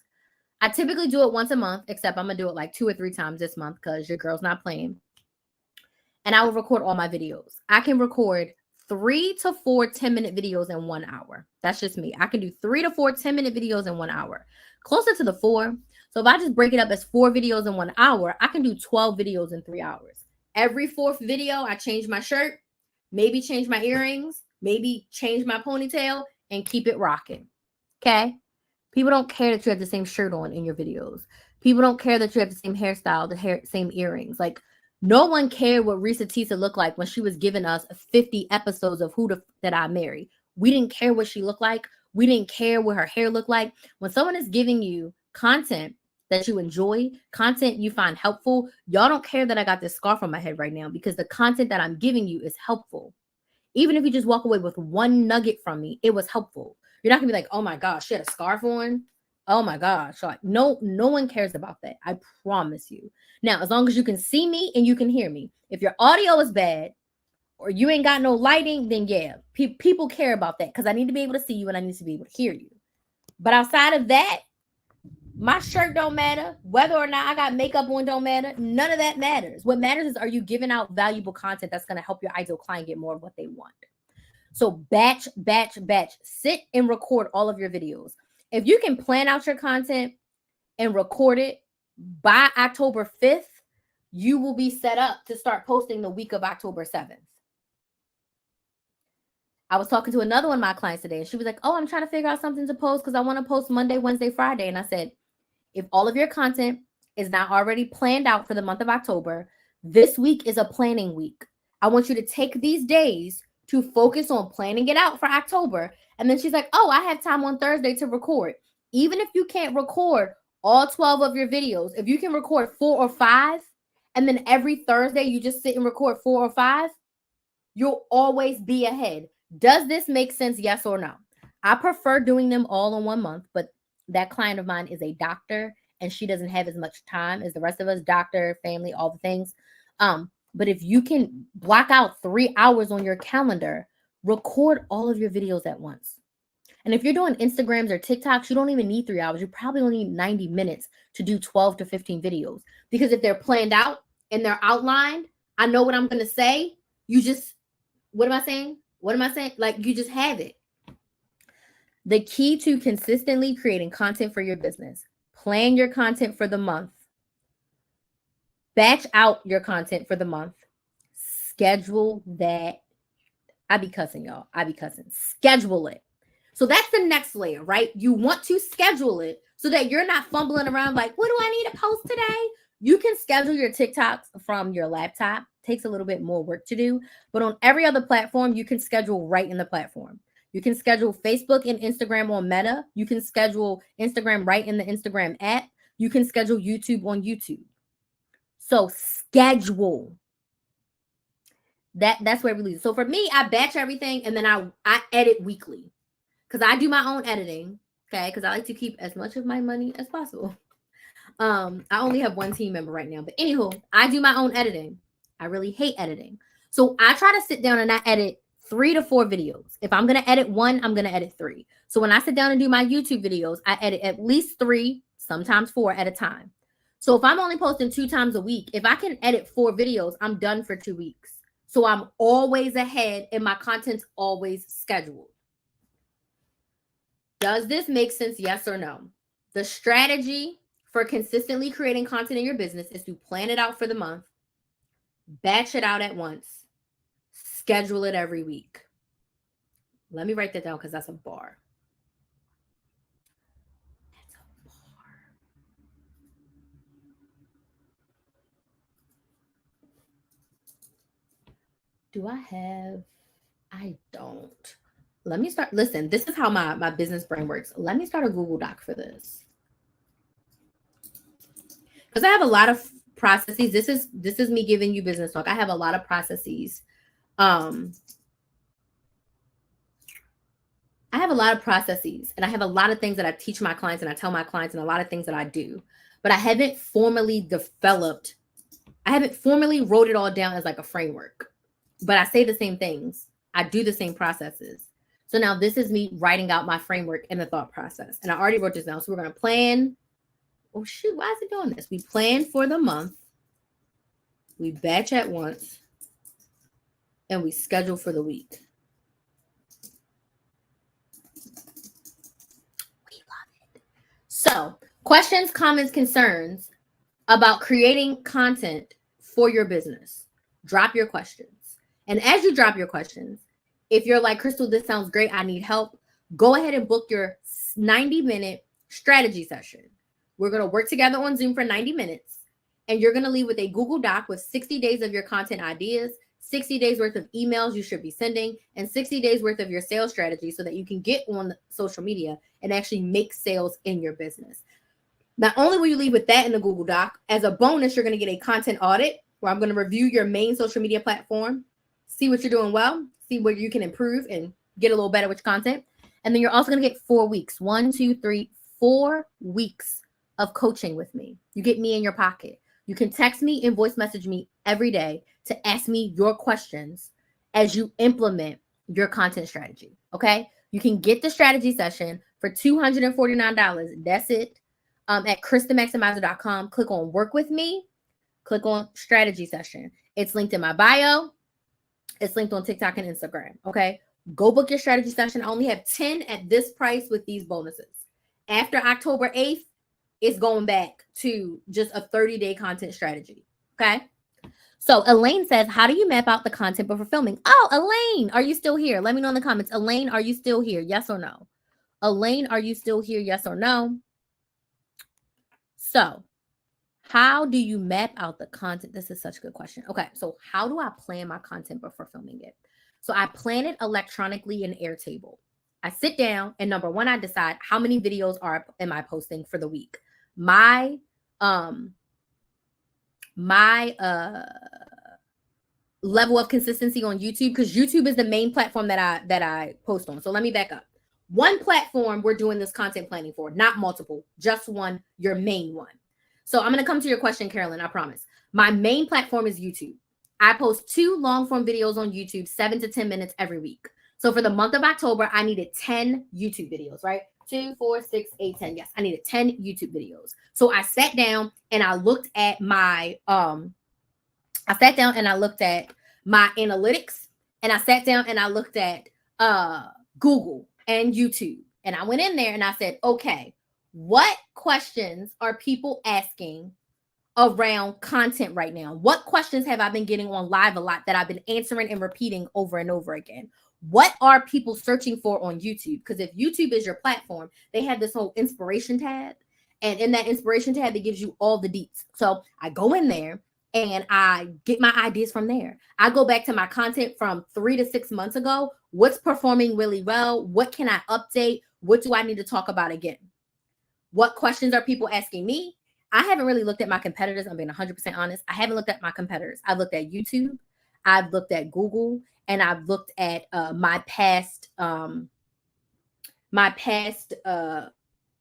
I typically do it once a month, except I'm going to do it like 2 or 3 times this month because your girl's not playing. And I will record all my videos. I can record 3 to 4 10-minute videos in 1 hour. That's just me. I can do 3 to 4 10-minute videos in 1 hour. Closer to the 4. So if I just break it up as 4 videos in 1 hour, I can do 12 videos in 3 hours. Every 4th video, I change my shirt, maybe change my earrings, maybe change my ponytail, and keep it rocking. Okay? People don't care that you have the same shirt on in your videos. People don't care that you have the same hairstyle, same earrings. Like, no one cared what Risa Tisa looked like when she was giving us 50 episodes of That I Marry. We didn't care what she looked like. We didn't care what her hair looked like. When someone is giving you content that you enjoy, content you find helpful, y'all don't care that I got this scarf on my head right now because the content that I'm giving you is helpful. Even if you just walk away with one nugget from me, it was helpful. You're not gonna be like, oh my gosh, she had a scarf on. Oh my gosh. Like, no one cares about that. I promise you. Now, as long as you can see me and you can hear me. If your audio is bad or you ain't got no lighting, then yeah, people care about that because I need to be able to see you and I need to be able to hear you. But outside of that, my shirt don't matter. Whether or not I got makeup on don't matter. None of that matters. What matters is, are you giving out valuable content that's going to help your ideal client get more of what they want? So batch. Sit and record all of your videos. If you can plan out your content and record it by October 5th, you will be set up to start posting the week of October 7th. I was talking to another one of my clients today, and she was like, oh, I'm trying to figure out something to post because I want to post Monday, Wednesday, Friday. And I said, if all of your content is not already planned out for the month of October, this week is a planning week. I want you to take these days to focus on planning it out for October. And then she's like, oh, I have time on Thursday to record. Even if you can't record all 12 of your videos, if you can record 4 or 5, and then every Thursday you just sit and record 4 or 5, you'll always be ahead. Does this make sense? Yes or no? I prefer doing them all in 1 month, but that client of mine is a doctor and she doesn't have as much time as the rest of us, doctor, family, all the things. But if you can block out 3 hours on your calendar, record all of your videos at once. And if you're doing Instagrams or TikToks, you don't even need 3 hours. You probably only need 90 minutes to do 12 to 15 videos. Because if they're planned out and they're outlined, I know what I'm going to say. You just, what am I saying? Like, you just have it. The key to consistently creating content for your business: plan your content for the month. Batch out your content for the month. Schedule that. I be cussing, y'all. Schedule it. So that's the next layer, right? You want to schedule it so that you're not fumbling around like, what do I need to post today? You can schedule your TikToks from your laptop. Takes a little bit more work to do. But on every other platform, you can schedule right in the platform. You can schedule Facebook and Instagram on Meta. You can schedule Instagram right in the Instagram app. You can schedule YouTube on YouTube. So schedule. That's where we lose. So for me, I batch everything and then I edit weekly because I do my own editing. Okay, because I like to keep as much of my money as possible. I only have one team member right now, but anywho, I do my own editing. I really hate editing. So I try to sit down and I edit 3 to 4 videos. If I'm going to edit one, I'm going to edit 3. So when I sit down and do my YouTube videos, I edit at least 3, sometimes 4 at a time. So if I'm only posting 2 times a week, if I can edit 4 videos, I'm done for 2 weeks. So I'm always ahead and my content's always scheduled. Does this make sense? Yes or no? The strategy for consistently creating content in your business is to plan it out for the month, batch it out at once, schedule it every week. Let me write that down because that's a bar. That's a bar. Do I have? I don't. Let me start. Listen, this is how my business brain works. Let me start a Google Doc for this. Because I have a lot of processes. This is me giving you business talk. I have a lot of processes. I have a lot of processes and I have a lot of things that I teach my clients and I tell my clients and a lot of things that I do, but I haven't formally wrote it all down as like a framework, but I say the same things. I do the same processes. So now this is me writing out my framework and the thought process. And I already wrote this down. So we're going to plan. Oh shoot, why is it doing this? We plan for the month. We batch at once and we schedule for the week. So, questions, comments, concerns about creating content for your business. Drop your questions. And as you drop your questions, if you're like, Crystal, this sounds great, I need help, go ahead and book your 90-minute strategy session. We're going to work together on Zoom for 90 minutes, and you're going to leave with a Google Doc with 60 days of your content ideas, 60 days worth of emails you should be sending, and 60 days worth of your sales strategy so that you can get on social media and actually make sales in your business. Not only will you leave with that in the Google Doc, as a bonus, you're going to get a content audit where I'm going to review your main social media platform, see what you're doing well, see where you can improve and get a little better with your content. And then you're also going to get 4 weeks, 1, 2, 3, 4 weeks of coaching with me. You get me in your pocket. You can text me and voice message me every day to ask me your questions as you implement your content strategy. Okay. You can get the strategy session for $249. That's it. At KristaMaximizer.com. Click on work with me. Click on strategy session. It's linked in my bio. It's linked on TikTok and Instagram. Okay. Go book your strategy session. I only have 10 at this price with these bonuses. After October 8th, it's going back to just a 30-day content strategy. Okay. So Elaine says, how do you map out the content before filming? Oh, Elaine, are you still here? Let me know in the comments. Elaine, are you still here? Yes or no? Elaine, are you still here? Yes or no? So how do you map out the content? This is such a good question. Okay. So how do I plan my content before filming it? So I plan it electronically in Airtable. I sit down and number one, I decide how many videos am I posting for the week. My level of consistency on YouTube, because YouTube is the main platform that I post on. So let me back up. One platform we're doing this content planning for, not multiple, just one, your main one. So I'm going to come to your question, Carolyn, I promise. My main platform is YouTube. I post 2 long form videos on YouTube, 7 to 10 minutes every week. So for the month of October, I needed 10 YouTube videos, right? 2, 4, 6, 8, 10. Yes, I needed 10 YouTube videos. So I sat down and I looked at my analytics, and I sat down and I looked at Google and YouTube. And I went in there and I said, okay, what questions are people asking around content right now? What questions have I been getting on live a lot that I've been answering and repeating over and over again? What are people searching for on YouTube? Because if YouTube is your platform, they have this whole inspiration tab. And in that inspiration tab, it gives you all the deets. So I go in there and I get my ideas from there. I go back to my content from 3 to 6 months ago. What's performing really well? What can I update? What do I need to talk about again? What questions are people asking me? I haven't really looked at my competitors. I'm being 100% honest. I haven't looked at my competitors. I've looked at YouTube, I've looked at Google, and I've looked at my past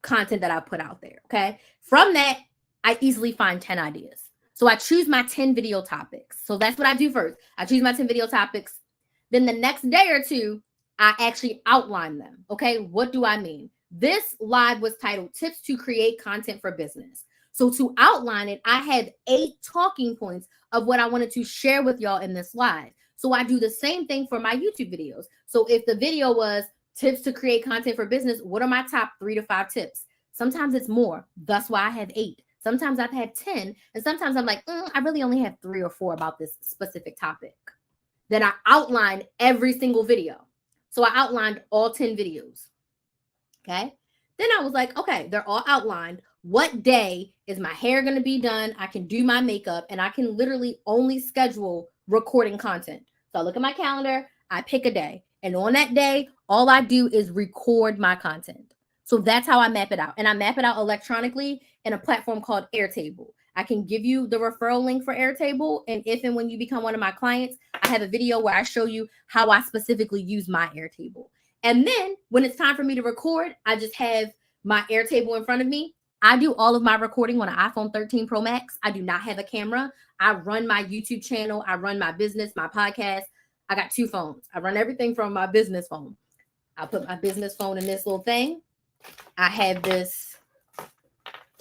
content that I put out there. Okay. From that, I easily find 10 ideas. So I choose my 10 video topics. So that's what I do first. I choose my 10 video topics. Then the next day or two, I actually outline them. Okay. What do I mean? This live was titled Tips to Create Content for Business. So to outline it, I had 8 talking points of what I wanted to share with y'all in this live. So I do the same thing for my YouTube videos. So if the video was tips to create content for business, what are my top 3 to 5 tips? Sometimes it's more. That's why I have 8. Sometimes I've had 10. And sometimes I'm like, I really only have 3 or 4 about this specific topic. Then I outline every single video. So I outlined all 10 videos. Okay. Then I was like, okay, they're all outlined. What day is my hair going to be done? I can do my makeup and I can literally only schedule recording content. So I look at my calendar, I pick a day. And on that day, all I do is record my content. So that's how I map it out. And I map it out electronically in a platform called Airtable. I can give you the referral link for Airtable. And if and when you become one of my clients, I have a video where I show you how I specifically use my Airtable. And then when it's time for me to record, I just have my Airtable in front of me. I do all of my recording on an iPhone 13 Pro Max. I do not have a camera. I run my YouTube channel. I run my business, my podcast. I got 2 phones. I run everything from my business phone. I put my business phone in this little thing. I have this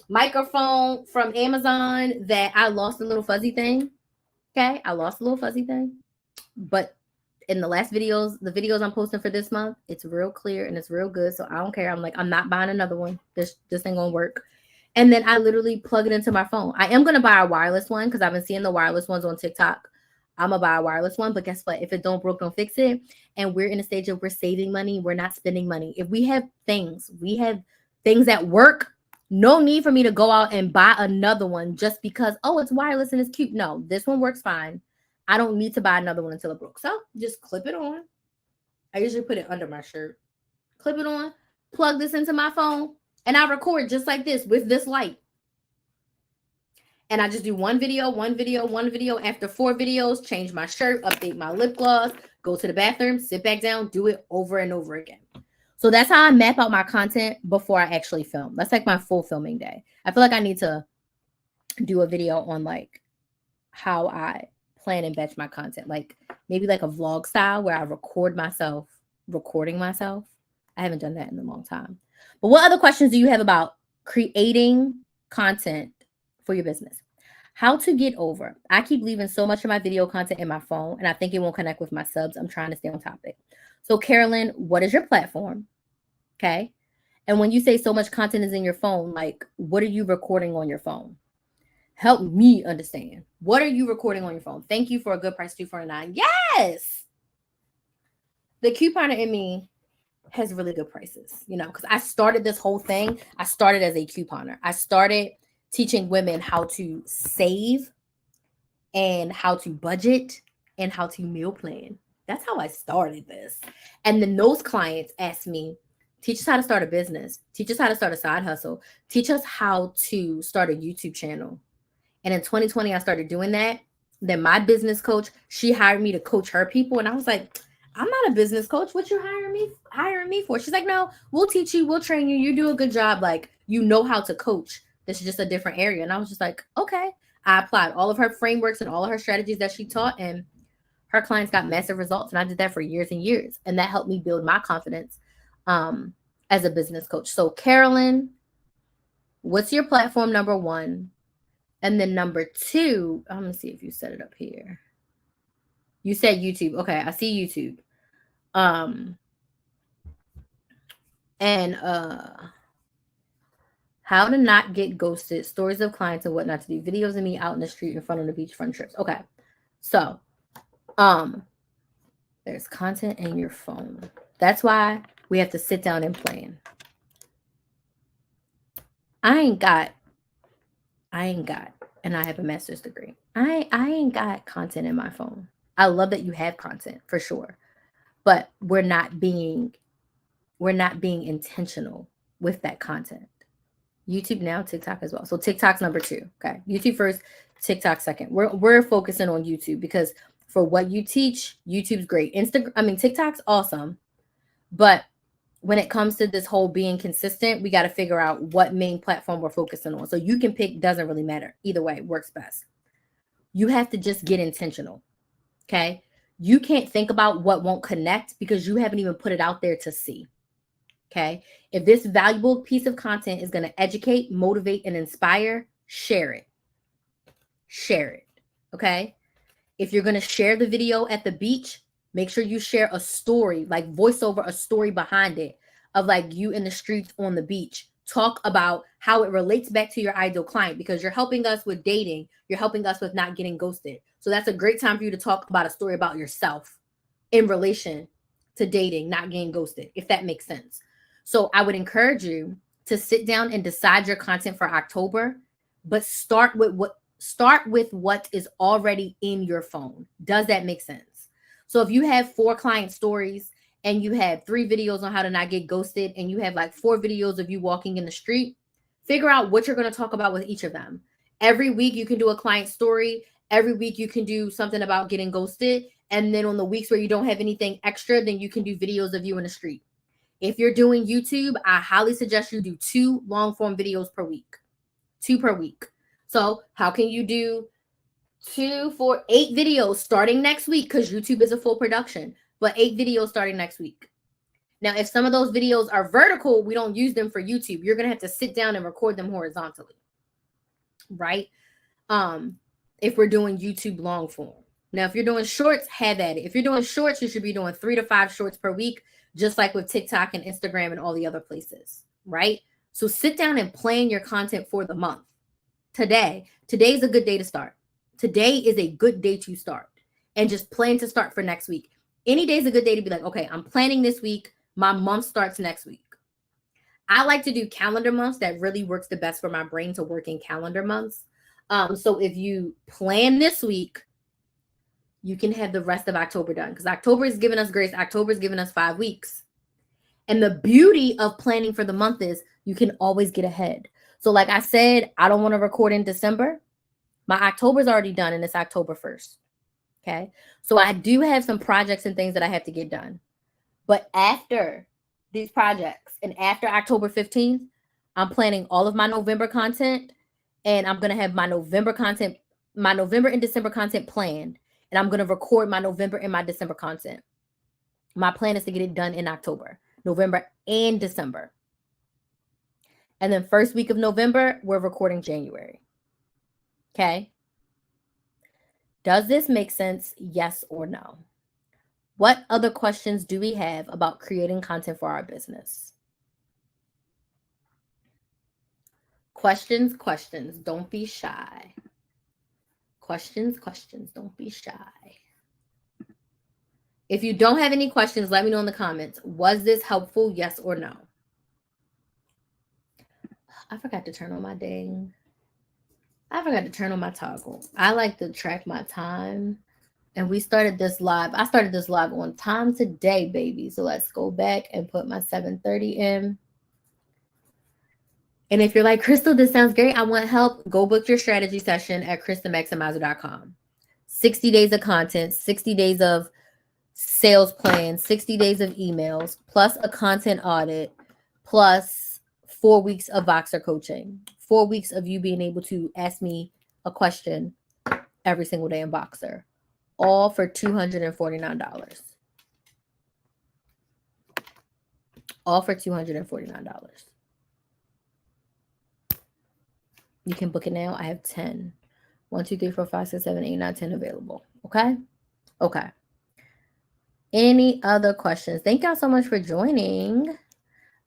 microphone from Amazon that I lost a little fuzzy thing. Okay, I lost a little fuzzy thing. But in the last videos, the videos I'm posting for this month, it's real clear and it's real good. So I don't care. I'm like, I'm not buying another one. This ain't gonna work. And then I literally plug it into my phone. I am gonna buy a wireless one because I've been seeing the wireless ones on TikTok. I'm gonna buy a wireless one, but guess what? If it don't broke, don't fix it. And we're in a stage of we're saving money, we're not spending money. If we have things that work, no need for me to go out and buy another one just because, oh, it's wireless and it's cute. No, this one works fine. I don't need to buy another one until it broke. So just clip it on. I usually put it under my shirt. Clip it on, plug this into my phone, and I record just like this with this light. And I just do one video. After 4 videos, change my shirt, update my lip gloss, go to the bathroom, sit back down, do it over and over again. So that's how I map out my content before I actually film. That's like my full filming day. I feel like I need to do a video on like how I plan and batch my content. Like maybe like a vlog style where I record myself recording myself. I haven't done that in a long time. But what other questions do you have about creating content for your business? How to get over. I keep leaving so much of my video content in my phone and I think it won't connect with my subs. I'm trying to stay on topic. So Carolyn, what is your platform? Okay. And when you say so much content is in your phone, like what are you recording on your phone? Help me understand. What are you recording on your phone? Thank you for a good price, $249. Yes. The couponer in me has really good prices, you know, because I started this whole thing. I started as a couponer. I started teaching women how to save and how to budget and how to meal plan. That's how I started this. And then those clients asked me, teach us how to start a business, teach us how to start a side hustle, teach us how to start a YouTube channel. And in 2020, I started doing that. Then my business coach, she hired me to coach her people. And I was like, I'm not a business coach. What you hiring me for? She's like, no, we'll teach you. We'll train you. You do a good job. Like, you know how to coach. This is just a different area. And I was just like, okay. I applied all of her frameworks and all of her strategies that she taught. And her clients got massive results. And I did that for years and years. And that helped me build my confidence as a business coach. So Carolyn, what's your platform, number 1? And then number 2, I'm going to see if you set it up here. You said YouTube. Okay, I see YouTube. And how to not get ghosted, stories of clients and what not to do, videos of me out in the street in front of the beach, fun trips. Okay. So, there's content in your phone. That's why we have to sit down and plan. I ain't got, and I have a master's degree. I ain't got content in my phone. I love that you have content for sure, but we're not being intentional with that content. YouTube now, TikTok as well. So TikTok's number 2. Okay. YouTube first, TikTok second. We're focusing on YouTube because for what you teach, YouTube's great. TikTok's awesome. But when it comes to this whole being consistent, we got to figure out what main platform we're focusing on. So you can pick, doesn't really matter. Either way, works best. You have to just get intentional. Okay. You can't think about what won't connect because you haven't even put it out there to see. Okay. If this valuable piece of content is going to educate, motivate, and inspire, share it. Share it. Okay. If you're going to share the video at the beach, make sure you share a story, like voice over a story behind it of like you in the streets on the beach. Talk about how it relates back to your ideal client because you're helping us with dating. You're helping us with not getting ghosted. So that's a great time for you to talk about a story about yourself in relation to dating, not getting ghosted, if that makes sense. So I would encourage you to sit down and decide your content for October, but start with what is already in your phone. Does that make sense? So if you have 4 client stories and you have 3 videos on how to not get ghosted and you have like 4 videos of you walking in the street, figure out what you're going to talk about with each of them. Every week you can do a client story. Every week you can do something about getting ghosted. And then on the weeks where you don't have anything extra, then you can do videos of you in the street. If you're doing YouTube, I highly suggest you do 2 long form videos per week. 2 per week. So how can you do 2, 4, 8 videos starting next week? Because YouTube is a full production, but 8 videos starting next week. Now, if some of those videos are vertical, we don't use them for YouTube. You're going to have to sit down and record them horizontally, right? If we're doing YouTube long form. Now, if you're doing shorts, have at it. If you're doing shorts, you should be doing 3 to 5 shorts per week, just like with TikTok and Instagram and all the other places, right? So sit down and plan your content for the month. Today's a good day to start. Today is a good day to start and just plan to start for next week. Any day is a good day to be like, okay, I'm planning this week. My month starts next week. I like to do calendar months. That really works the best for my brain to work in calendar months. So if you plan this week, you can have the rest of October done because October is giving us grace. October is giving us 5 weeks. And the beauty of planning for the month is you can always get ahead. So like I said, I don't want to record in December. My October is already done and it's October 1st. Okay. So I do have some projects and things that I have to get done. But after these projects and after October 15th, I'm planning all of my November content and I'm going to have my November and December content planned. And I'm going to record my November and my December content. My plan is to get it done in October, November and December. And then first week of November, we're recording January. Okay. Does this make sense? Yes or no? What other questions do we have about creating content for our business? Questions. Don't be shy. Questions. Don't be shy. If you don't have any questions, let me know in the comments. Was this helpful? Yes or no? I forgot to turn on my ding. I forgot to turn on my toggle. I like to track my time. And we started this live. I started this live on time today, baby. So let's go back and put my 7:30 in. And if you're like, Crystal, this sounds great. I want help. Go book your strategy session at KristaMaximizer.com. 60 days of content, 60 days of sales plan, 60 days of emails, plus a content audit, plus 4 weeks of Voxer coaching, 4 weeks of you being able to ask me a question every single day in Voxer, all for $249. All for $249. You can book it now. I have 10. 1, 2, 3, 4, 5, 6, 7, 8, 9, 10 available. Okay? Okay. Any other questions? Thank y'all so much for joining.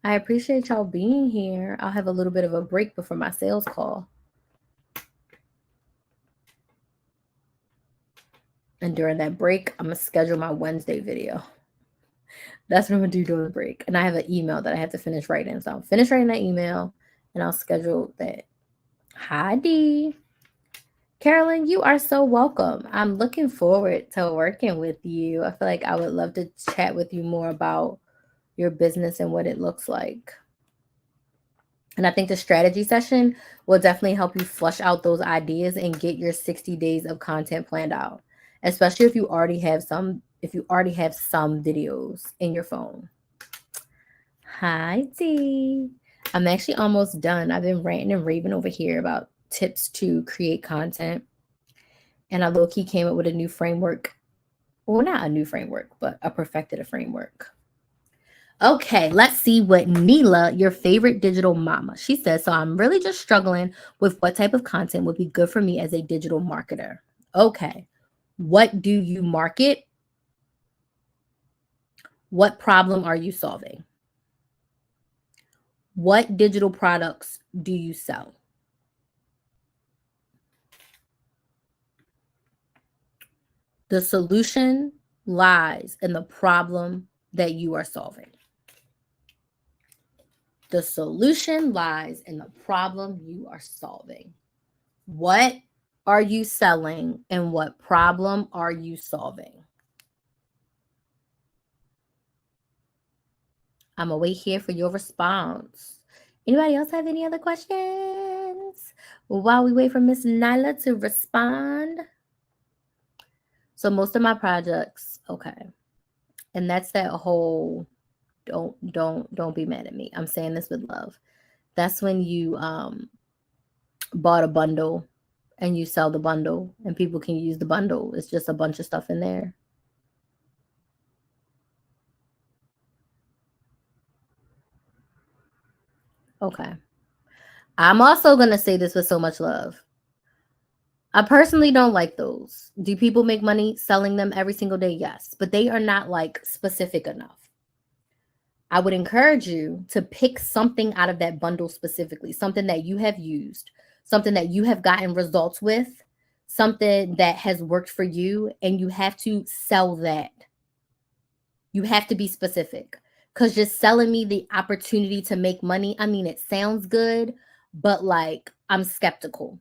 I appreciate y'all being here. I'll have a little bit of a break before my sales call. And during that break, I'm going to schedule my Wednesday video. That's what I'm going to do during the break. And I have an email that I have to finish writing. So I'll finish writing that email and I'll schedule that. Hi, Dee. Carolyn, you are so welcome. I'm looking forward to working with you. I feel like I would love to chat with you more about your business and what it looks like. And I think the strategy session will definitely help you flush out those ideas and get your 60 days of content planned out, especially if you already have some videos in your phone. Hi, T. I'm actually almost done. I've been ranting and raving over here about tips to create content. And I low-key came up with a new framework. Well, not a new framework, but a perfected framework. Okay, let's see what Neela, your favorite digital mama, she says. So I'm really just struggling with what type of content would be good for me as a digital marketer. Okay, what do you market? What problem are you solving? What digital products do you sell? The solution lies in the problem that you are solving. The solution lies in the problem you are solving. What are you selling and what problem are you solving? I'm gonna wait here for your response. Anybody else have any other questions? Well, while we wait for Miss Nyla to respond. So most of my projects, okay. And that's that whole don't be mad at me. I'm saying this with love. That's when you bought a bundle and you sell the bundle and people can use the bundle. It's just a bunch of stuff in there. Okay. I'm also going to say this with so much love. I personally don't like those. Do people make money selling them every single day? Yes, but they are not like specific enough. I would encourage you to pick something out of that bundle specifically, something that you have used, something that you have gotten results with, something that has worked for you, and you have to sell that. You have to be specific because just selling me the opportunity to make money, I mean, it sounds good, but like I'm skeptical.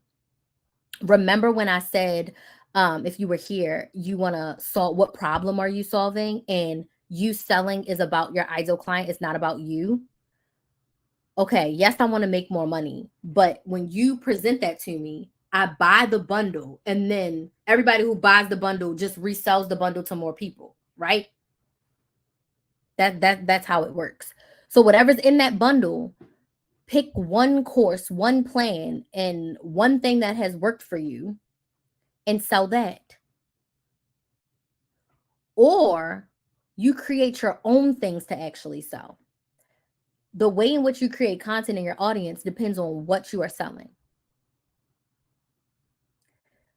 Remember when I said, if you were here, you want to solve, what problem are you solving? And you selling is about your ideal client. It's not about you. Okay, yes, I want to make more money. But when you present that to me, I buy the bundle and then everybody who buys the bundle just resells the bundle to more people, right? That's how it works. So whatever's in that bundle, pick one course, one plan, and one thing that has worked for you and sell that. Or you create your own things to actually sell. The way in which you create content in your audience depends on what you are selling.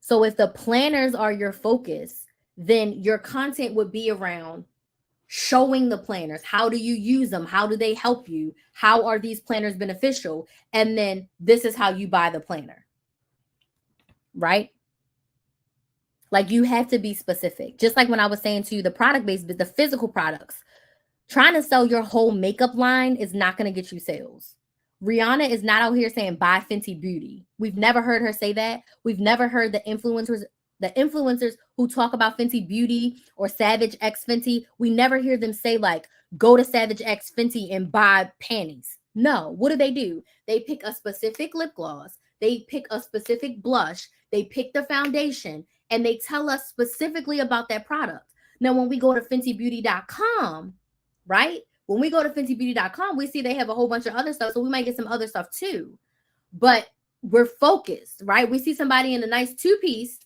So if the planners are your focus, then your content would be around showing the planners. How do you use them? How do they help you? How are these planners beneficial? And then this is how you buy the planner, right? Like you have to be specific. Just like when I was saying to you, the product-based, the physical products, trying to sell your whole makeup line is not going to get you sales. Rihanna is not out here saying buy Fenty Beauty. We've never heard her say that. We've never heard the influencers who talk about Fenty Beauty or Savage X Fenty. We never hear them say like go to Savage X Fenty and buy panties. No, what do? They pick a specific lip gloss. They pick a specific blush. They pick the foundation and they tell us specifically about that product. Now, when we go to FentyBeauty.com, right? When we go to FentyBeauty.com, we see they have a whole bunch of other stuff. So we might get some other stuff too. But we're focused, right? We see somebody in a nice two-piece.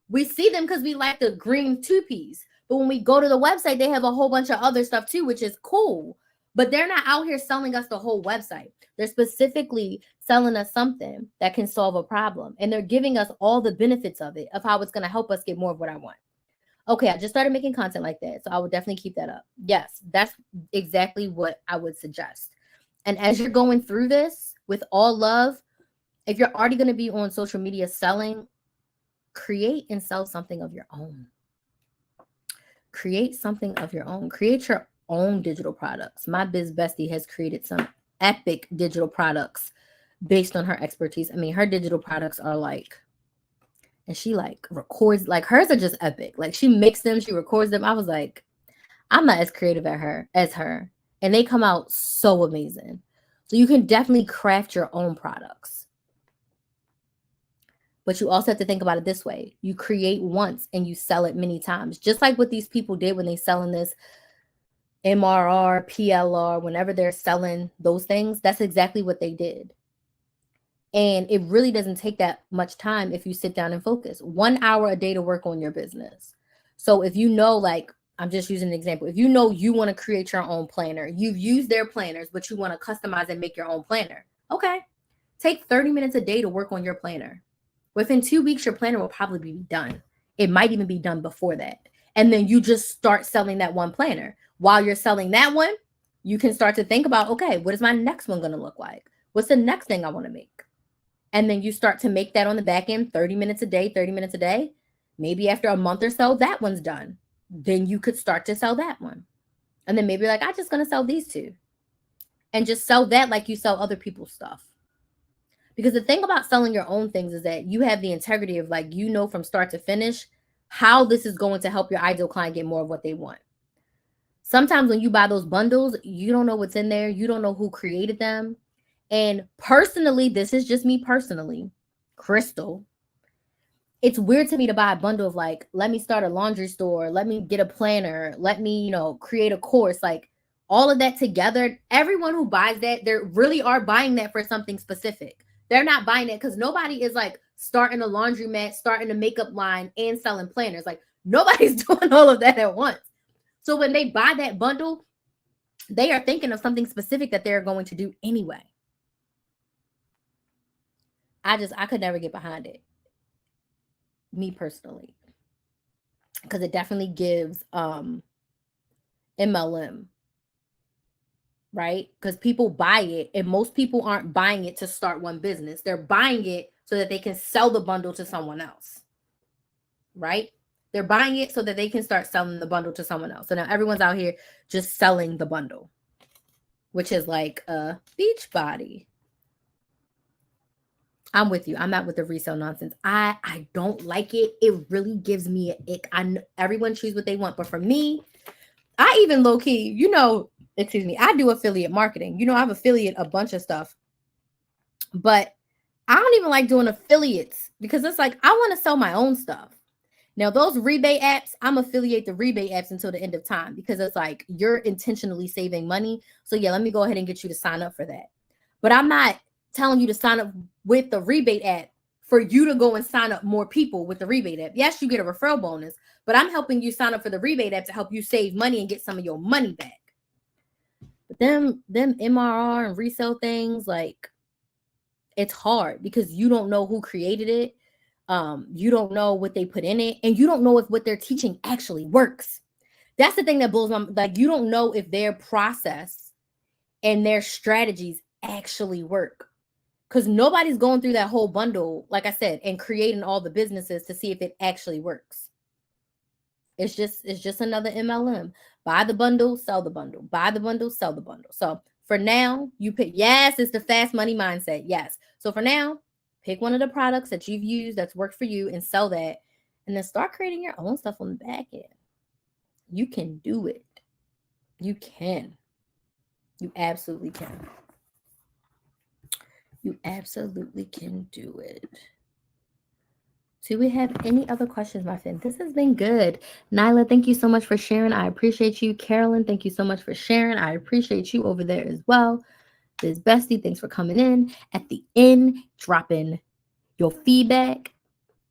We see them because we like the green two-piece. But when we go to the website, they have a whole bunch of other stuff too, which is cool. But they're not out here selling us the whole website. They're specifically selling us something that can solve a problem. And they're giving us all the benefits of it, of how it's going to help us get more of what I want. Okay, I just started making content like that. So I would definitely keep that up. Yes, that's exactly what I would suggest. And as you're going through this with all love, if you're already going to be on social media selling, create and sell something of your own. Create something of your own. Create your own digital products. My biz bestie has created some epic digital products based on her expertise. I mean, her digital products are like, and she like records, like hers are just epic. Like she makes them, she records them. I was like, I'm not as creative as her. And they come out so amazing. So you can definitely craft your own products. But you also have to think about it this way. You create once and you sell it many times. Just like what these people did when they selling this MRR, PLR, whenever they're selling those things, that's exactly what they did. And it really doesn't take that much time if you sit down and focus. 1 hour a day to work on your business. So if you know, like, I'm just using an example. If you know you want to create your own planner, you've used their planners, but you want to customize and make your own planner. Okay. Take 30 minutes a day to work on your planner. Within 2 weeks, your planner will probably be done. It might even be done before that. And then you just start selling that one planner. While you're selling that one, you can start to think about, okay, what is my next one going to look like? What's the next thing I want to make? And then you start to make that on the back end, 30 minutes a day, 30 minutes a day. Maybe after a month or so, that one's done. Then you could start to sell that one. And then maybe like, I'm just going to sell these two. And just sell that like you sell other people's stuff. Because the thing about selling your own things is that you have the integrity of, like, you know, from start to finish how this is going to help your ideal client get more of what they want. Sometimes when you buy those bundles, you don't know what's in there. You don't know who created them. And personally, this is just me personally, Crystal. It's weird to me to buy a bundle of, like, let me start a laundry store, let me get a planner, let me, you know, create a course, like all of that together. Everyone who buys that, they really are buying that for something specific. They're not buying it because nobody is like starting a laundromat, starting a makeup line, and selling planners. Like, nobody's doing all of that at once. So when they buy that bundle, they are thinking of something specific that they're going to do anyway. I could never get behind it, me personally, because it definitely gives MLM, right? Because people buy it, and most people aren't buying it to start one business. They're buying it so that they can sell the bundle to someone else, right? They're buying it so that they can start selling the bundle to someone else. So now everyone's out here just selling the bundle, which is like a Beachbody. I'm with you. I'm not with the resale nonsense. I don't like it. It really gives me an ick. Everyone choose what they want, but for me, I even low key, you know, excuse me, I do affiliate marketing. You know, I've affiliate a bunch of stuff, but I don't even like doing affiliates because it's like I want to sell my own stuff. Now, those rebate apps, I'm affiliate the rebate apps until the end of time because it's like you're intentionally saving money. So yeah, let me go ahead and get you to sign up for that. But I'm not telling you to sign up with the rebate app for you to go and sign up more people with the rebate app. Yes, you get a referral bonus, but I'm helping you sign up for the rebate app to help you save money and get some of your money back. But them MRR and resale things, like, it's hard because you don't know who created it. You don't know what they put in it, and you don't know if what they're teaching actually works. That's the thing that blows my, like, you don't know if their process and their strategies actually work. Because nobody's going through that whole bundle, like I said, and creating all the businesses to see if it actually works. It's just another MLM. Buy the bundle, sell the bundle. Buy the bundle, sell the bundle. So for now, you pick, yes, it's the fast money mindset. Yes. So for now, pick one of the products that you've used that's worked for you and sell that. And then start creating your own stuff on the back end. You can do it. You can. You absolutely can. You absolutely can do it. Do we have any other questions, my friend? This has been good. Nyla, thank you so much for sharing. I appreciate you. Carolyn, thank you so much for sharing. I appreciate you over there as well. Biz Bestie, thanks for coming in. At the end, dropping your feedback.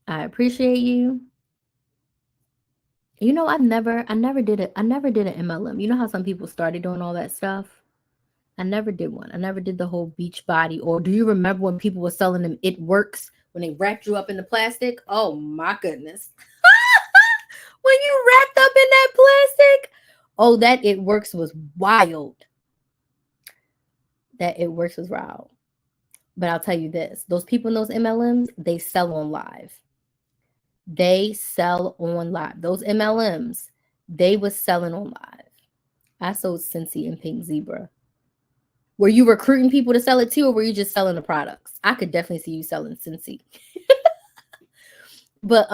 I appreciate you. You know, I never did an MLM. You know how some people started doing all that stuff? I never did one. I never did the whole Beachbody. Or do you remember when people were selling them It Works, when they wrapped you up in the plastic? Oh my goodness. When you wrapped up in that plastic? Oh, that It Works was wild. That It Works was wild. But I'll tell you this. Those people in those MLMs, they sell on live. They sell on live. Those MLMs, they was selling on live. I sold Scentsy and Pink Zebra. Were you recruiting people to sell it too, or were you just selling the products? I could definitely see you selling Scentsy. But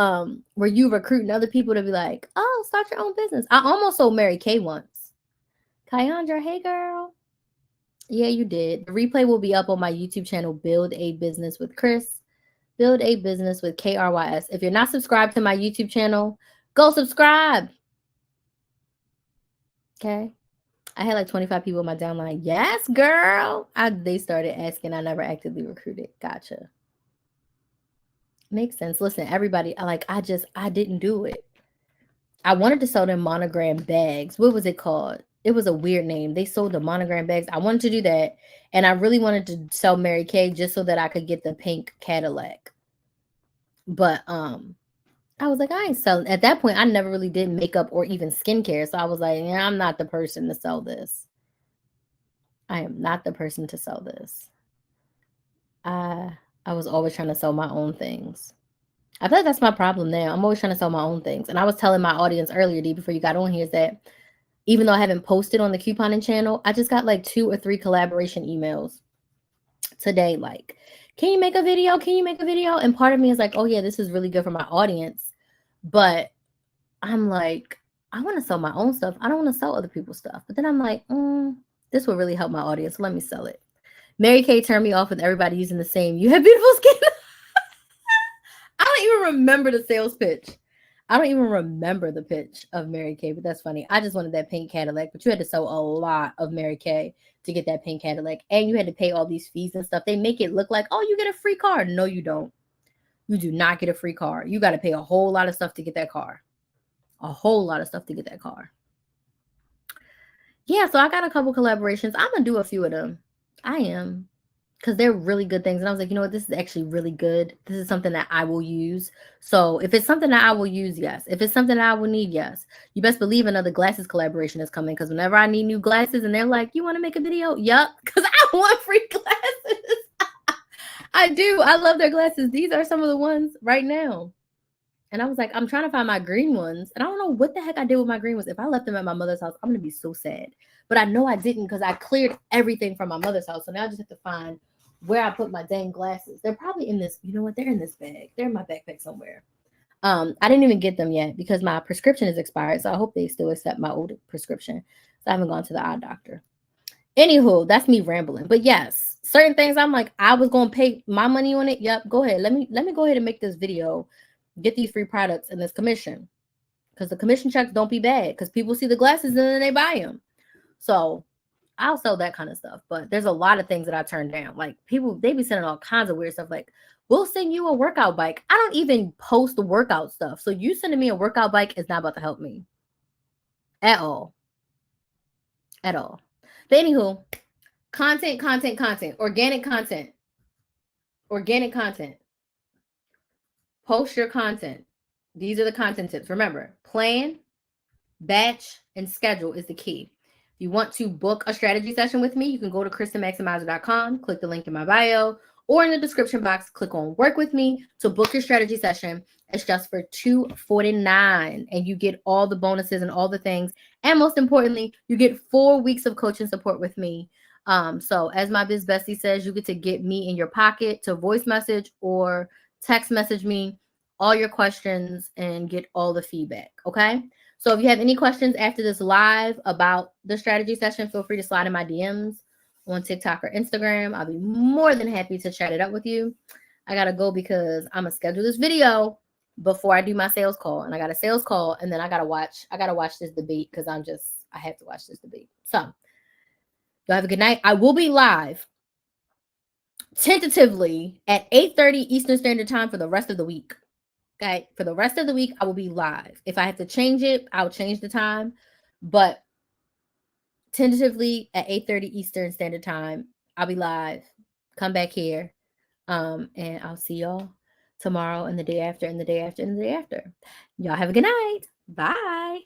were you recruiting other people to be like, oh, start your own business? I almost sold Mary Kay once. Kyandra, hey girl. Yeah, you did. The replay will be up on my YouTube channel, Build a Business with Chris. Build a Business with KRYS. If you're not subscribed to my YouTube channel, go subscribe. Okay. I had like 25 people in my downline. Yes, girl. They started asking. I never actively recruited. Gotcha. Makes sense. Listen, everybody, I didn't do it. I wanted to sell them monogram bags. What was it called? It was a weird name. They sold the monogram bags. I wanted to do that. And I really wanted to sell Mary Kay just so that I could get the pink Cadillac. But I was like, I ain't selling. At that point, I never really did makeup or even skincare. So I was like, yeah, I'm not the person to sell this. I am not the person to sell this. I was always trying to sell my own things. I feel like that's my problem now. I'm always trying to sell my own things. And I was telling my audience earlier, D, before you got on here, is that even though I haven't posted on the couponing channel, I just got like 2 or 3 collaboration emails today. Like, can you make a video? Can you make a video? And part of me is like, oh yeah, this is really good for my audience. But I'm like, I want to sell my own stuff. I don't want to sell other people's stuff. But then I'm like, this will really help my audience. So let me sell it. Mary Kay turned me off with everybody using the same. You have beautiful skin. I don't even remember the sales pitch. I don't even remember the pitch of Mary Kay, but that's funny. I just wanted that pink Cadillac, but you had to sell a lot of Mary Kay to get that pink Cadillac. And you had to pay all these fees and stuff. They make it look like, oh, you get a free car. No, you don't. You do not get a free car. You got to pay a whole lot of stuff to get that car. A whole lot of stuff to get that car. Yeah, so I got a couple collaborations. I'm going to do a few of them. I am. Because they're really good things. And I was like, you know what? This is actually really good. This is something that I will use. So if it's something that I will use, yes. If it's something that I will need, yes. You best believe another glasses collaboration is coming. Because whenever I need new glasses and they're like, you want to make a video? Yup. Because I want free glasses. I do. I love their glasses. These are some of the ones right now. And I was like, I'm trying to find my green ones. And I don't know what the heck I did with my green ones. If I left them at my mother's house, I'm going to be so sad. But I know I didn't because I cleared everything from my mother's house. So now I just have to find where I put my dang glasses. They're probably in this, you know what? They're in this bag. They're in my backpack somewhere. I didn't even get them yet because my prescription is expired. So I hope they still accept my old prescription. So I haven't gone to the eye doctor. Anywho, that's me rambling. But yes, certain things I'm like, I was going to pay my money on it. Yep, go ahead. Let me go ahead and make this video, get these free products and this commission. Because the commission checks don't be bad because people see the glasses and then they buy them. So I'll sell that kind of stuff. But there's a lot of things that I turn down. Like people, they be sending all kinds of weird stuff. Like, we'll send you a workout bike. I don't even post the workout stuff. So you sending me a workout bike is not about to help me. At all. At all. But anywho, content. Organic content. Organic content. Post your content. These are the content tips. Remember, plan, batch, and schedule is the key. If you want to book a strategy session with me, you can go to KristenMaximizer.com, click the link in my bio, or in the description box, click on work with me to book your strategy session. It's just for $249, and you get all the bonuses and all the things. And most importantly, you get 4 weeks of coaching support with me. So as my biz bestie says, you get to get me in your pocket to voice message or text message me all your questions and get all the feedback. Okay. So if you have any questions after this live about the strategy session, feel free to slide in my DMs on TikTok or Instagram. I'll be more than happy to chat it up with you. I got to go because I'm going to schedule this video before I do my sales call. And I got a sales call and then I got to watch this debate because I have to watch this debate. So y'all have a good night. I will be live tentatively at 8:30 Eastern Standard Time for the rest of the week. Okay, for the rest of the week, I will be live. If I have to change it, I'll change the time. But tentatively at 8:30 Eastern Standard Time, I'll be live. Come back here. And I'll see y'all tomorrow and the day after and the day after and the day after. Y'all have a good night. Bye.